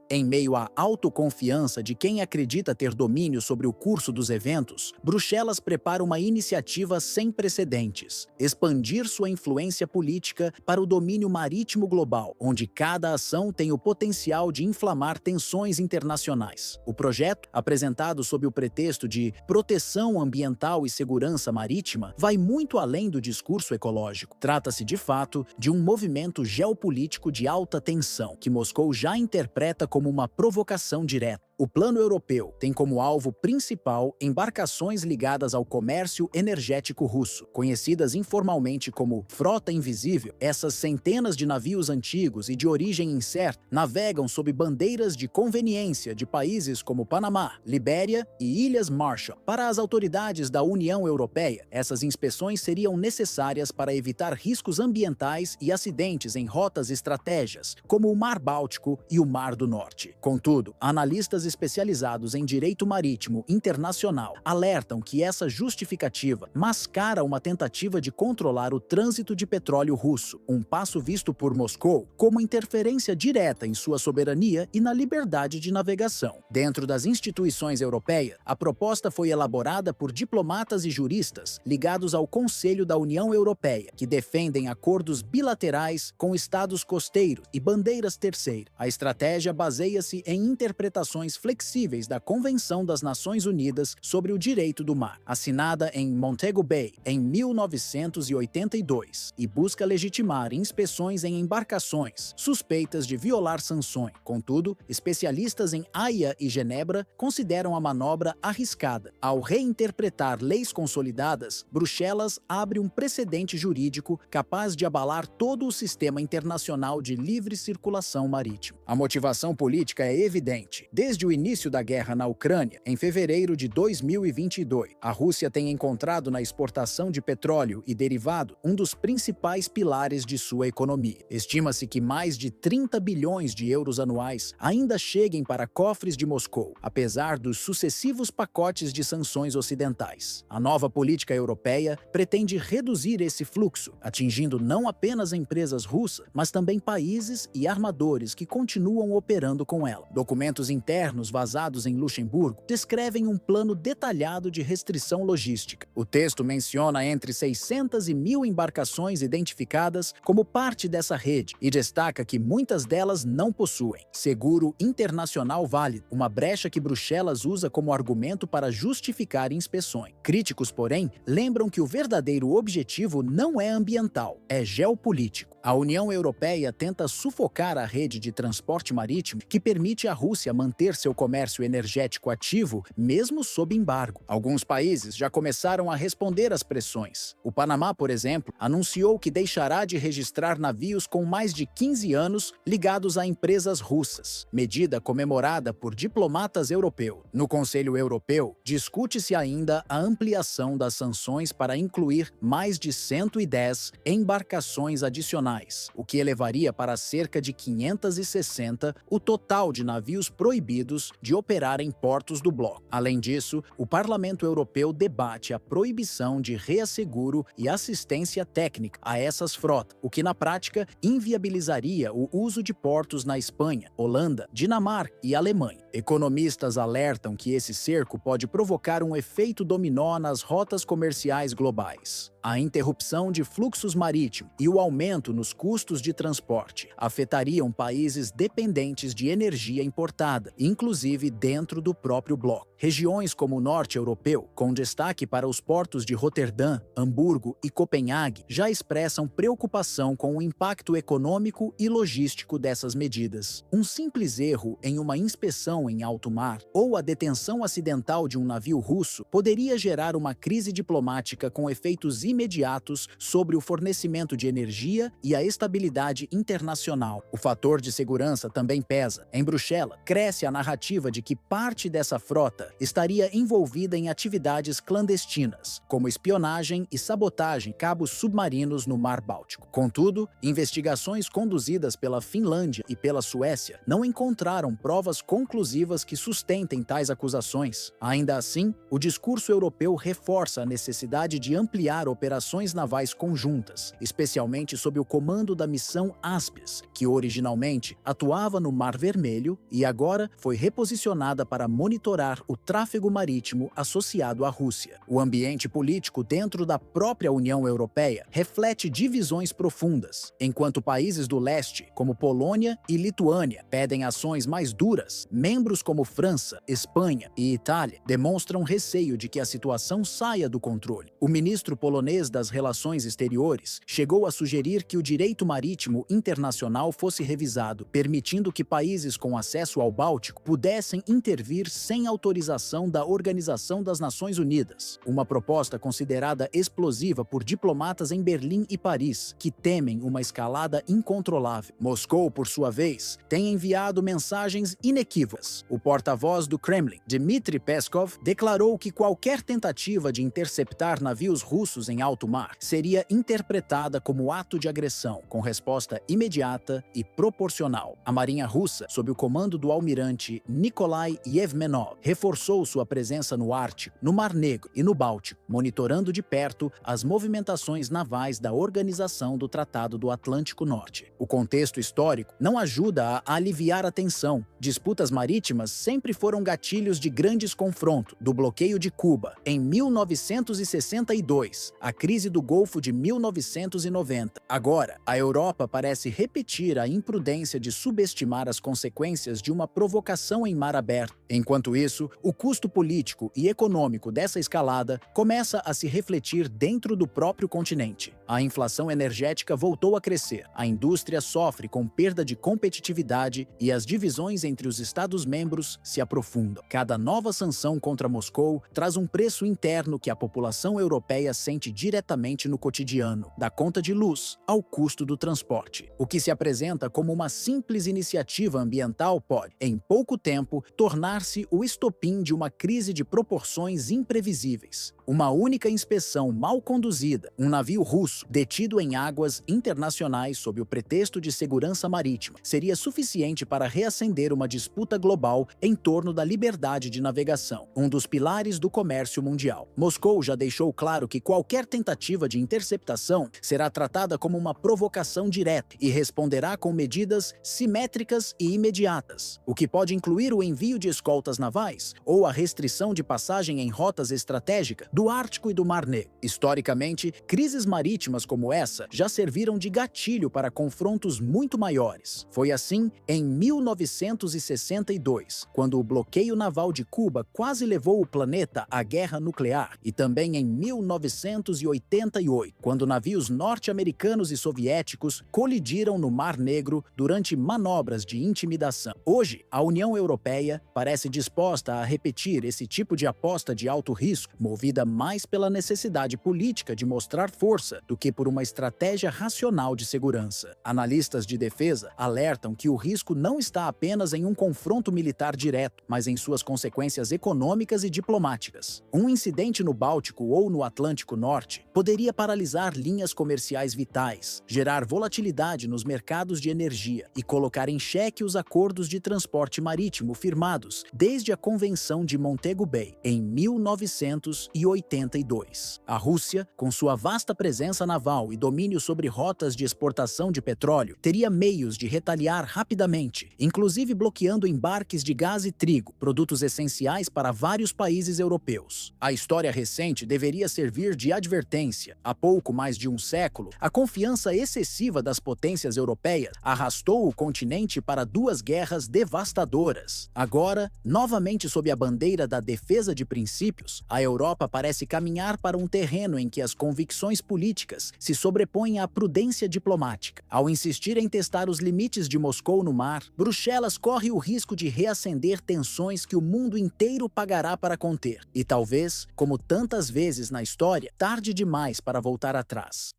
Em meio à autoconfiança de quem acredita ter domínio sobre o curso dos eventos, Bruxelas prepara uma iniciativa sem precedentes: expandir sua influência política para o domínio marítimo global, onde cada ação tem o potencial de inflamar tensões internacionais. O projeto, apresentado sob o pretexto de proteção ambiental e segurança marítima, vai muito além do discurso ecológico. Trata-se, de fato, de um movimento geopolítico de alta tensão, que Moscou já interpreta como uma provocação direta. O Plano Europeu tem como alvo principal embarcações ligadas ao comércio energético russo, conhecidas informalmente como Frota Invisível. Essas centenas de navios antigos e de origem incerta navegam sob bandeiras de conveniência de países como Panamá, Libéria e Ilhas Marshall. Para as autoridades da União Europeia, essas inspeções seriam necessárias para evitar riscos ambientais e acidentes em rotas estratégicas, como o Mar Báltico e o Mar do Norte. Contudo, analistas especializados em direito marítimo internacional alertam que essa justificativa mascara uma tentativa de controlar o trânsito de petróleo russo, um passo visto por Moscou como interferência direta em sua soberania e na liberdade de navegação. Dentro das instituições europeias, a proposta foi elaborada por diplomatas e juristas ligados ao Conselho da União Europeia, que defendem acordos bilaterais com estados costeiros e bandeiras terceiras. A estratégia baseia-se em interpretações flexíveis da Convenção das Nações Unidas sobre o Direito do Mar, assinada em Montego Bay em 1982, e busca legitimar inspeções em embarcações suspeitas de violar sanções. Contudo, especialistas em Haia e Genebra consideram a manobra arriscada. Ao reinterpretar leis consolidadas, Bruxelas abre um precedente jurídico capaz de abalar todo o sistema internacional de livre circulação marítima. A motivação política é evidente. Desde o início da guerra na Ucrânia, em fevereiro de 2022, a Rússia tem encontrado na exportação de petróleo e derivado um dos principais pilares de sua economia. Estima-se que mais de 30 bilhões de euros anuais ainda cheguem para cofres de Moscou, apesar dos sucessivos pacotes de sanções ocidentais. A nova política europeia pretende reduzir esse fluxo, atingindo não apenas empresas russas, mas também países e armadores que continuam operando com ela. Documentos internos vazados em Luxemburgo descrevem um plano detalhado de restrição logística. O texto menciona entre 600 e 1.000 embarcações identificadas como parte dessa rede e destaca que muitas delas não possuem seguro internacional válido, uma brecha que Bruxelas usa como argumento para justificar inspeções. Críticos, porém, lembram que o verdadeiro objetivo não é ambiental, é geopolítico. A União Europeia tenta sufocar a rede de transporte marítimo que permite à Rússia manter seu comércio energético ativo, mesmo sob embargo. Alguns países já começaram a responder às pressões. O Panamá, por exemplo, anunciou que deixará de registrar navios com mais de 15 anos ligados a empresas russas, medida comemorada por diplomatas europeus. No Conselho Europeu, discute-se ainda a ampliação das sanções para incluir mais de 110 embarcações adicionais, o que elevaria para cerca de 560 o total de navios proibidos de operar em portos do bloco. Além disso, o Parlamento Europeu debate a proibição de reasseguro e assistência técnica a essas frotas, o que na prática inviabilizaria o uso de portos na Espanha, Holanda, Dinamarca e Alemanha. Economistas alertam que esse cerco pode provocar um efeito dominó nas rotas comerciais globais. A interrupção de fluxos marítimos e o aumento nos custos de transporte afetariam países dependentes de energia importada, inclusive dentro do próprio bloco. Regiões como o norte europeu, com destaque para os portos de Roterdã, Hamburgo e Copenhague, já expressam preocupação com o impacto econômico e logístico dessas medidas. Um simples erro em uma inspeção em alto mar ou a detenção acidental de um navio russo poderia gerar uma crise diplomática com efeitos imediatos imediatos sobre o fornecimento de energia e a estabilidade internacional. O fator de segurança também pesa. Em Bruxelas, cresce a narrativa de que parte dessa frota estaria envolvida em atividades clandestinas, como espionagem e sabotagem de cabos submarinos no Mar Báltico. Contudo, investigações conduzidas pela Finlândia e pela Suécia não encontraram provas conclusivas que sustentem tais acusações. Ainda assim, o discurso europeu reforça a necessidade de ampliar operações navais conjuntas, especialmente sob o comando da missão Aspies, que originalmente atuava no Mar Vermelho e agora foi reposicionada para monitorar o tráfego marítimo associado à Rússia. O ambiente político dentro da própria União Europeia reflete divisões profundas. Enquanto países do leste, como Polônia e Lituânia, pedem ações mais duras, membros como França, Espanha e Itália demonstram receio de que a situação saia do controle. O ministro polonês das Relações Exteriores chegou a sugerir que o direito marítimo internacional fosse revisado, permitindo que países com acesso ao Báltico pudessem intervir sem autorização da Organização das Nações Unidas, uma proposta considerada explosiva por diplomatas em Berlim e Paris, que temem uma escalada incontrolável. Moscou, por sua vez, tem enviado mensagens inequívocas. O porta-voz do Kremlin, Dmitry Peskov, declarou que qualquer tentativa de interceptar navios russos em alto mar seria interpretada como ato de agressão, com resposta imediata e proporcional. A Marinha Russa, sob o comando do almirante Nikolai Yevmenov, reforçou sua presença no Ártico, no Mar Negro e no Báltico, monitorando de perto as movimentações navais da Organização do Tratado do Atlântico Norte. O contexto histórico não ajuda a aliviar a tensão. Disputas marítimas sempre foram gatilhos de grandes confrontos, do bloqueio de Cuba em 1962, à crise do Golfo de 1990. Agora, a Europa parece repetir a imprudência de subestimar as consequências de uma provocação em mar aberto. Enquanto isso, o custo político e econômico dessa escalada começa a se refletir dentro do próprio continente. A inflação energética voltou a crescer, a indústria sofre com perda de competitividade e as divisões entre os Estados-membros se aprofundam. Cada nova sanção contra Moscou traz um preço interno que a população europeia sente diretamente no cotidiano, da conta de luz ao custo do transporte. O que se apresenta como uma simples iniciativa ambiental pode, em pouco tempo, tornar-se o estopim de uma crise de proporções imprevisíveis. Uma única inspeção mal conduzida, um navio russo detido em águas internacionais sob o pretexto de segurança marítima, seria suficiente para reacender uma disputa global em torno da liberdade de navegação, um dos pilares do comércio mundial. Moscou já deixou claro que qualquer tentativa de interceptação será tratada como uma provocação direta e responderá com medidas simétricas e imediatas, o que pode incluir o envio de escoltas navais ou a restrição de passagem em rotas estratégicas do Ártico e do Mar Negro. Historicamente, crises marítimas como essa já serviram de gatilho para confrontos muito maiores. Foi assim em 1962, quando o bloqueio naval de Cuba quase levou o planeta à guerra nuclear, e também em 1988, quando navios norte-americanos e soviéticos colidiram no Mar Negro durante manobras de intimidação. Hoje, a União Europeia parece disposta a repetir esse tipo de aposta de alto risco, movida mais pela necessidade política de mostrar força do que por uma estratégia racional de segurança. Analistas de defesa alertam que o risco não está apenas em um confronto militar direto, mas em suas consequências econômicas e diplomáticas. Um incidente no Báltico ou no Atlântico Norte poderia paralisar linhas comerciais vitais, gerar volatilidade nos mercados de energia e colocar em xeque os acordos de transporte marítimo firmados desde a Convenção de Montego Bay, em 1982. A Rússia, com sua vasta presença naval e domínio sobre rotas de exportação de petróleo, teria meios de retaliar rapidamente, inclusive bloqueando embarques de gás e trigo, produtos essenciais para vários países europeus. A história recente deveria servir de advertência. Há pouco mais de um século, a confiança excessiva das potências europeias arrastou o continente para duas guerras devastadoras. Agora, novamente sob a bandeira da defesa de princípios, a Europa parece caminhar para um terreno em que as convicções políticas se sobrepõem à prudência diplomática. Ao insistir em testar os limites de Moscou no mar, Bruxelas corre corre o risco de reacender tensões que o mundo inteiro pagará para conter. E talvez, como tantas vezes na história, tarde demais para voltar atrás.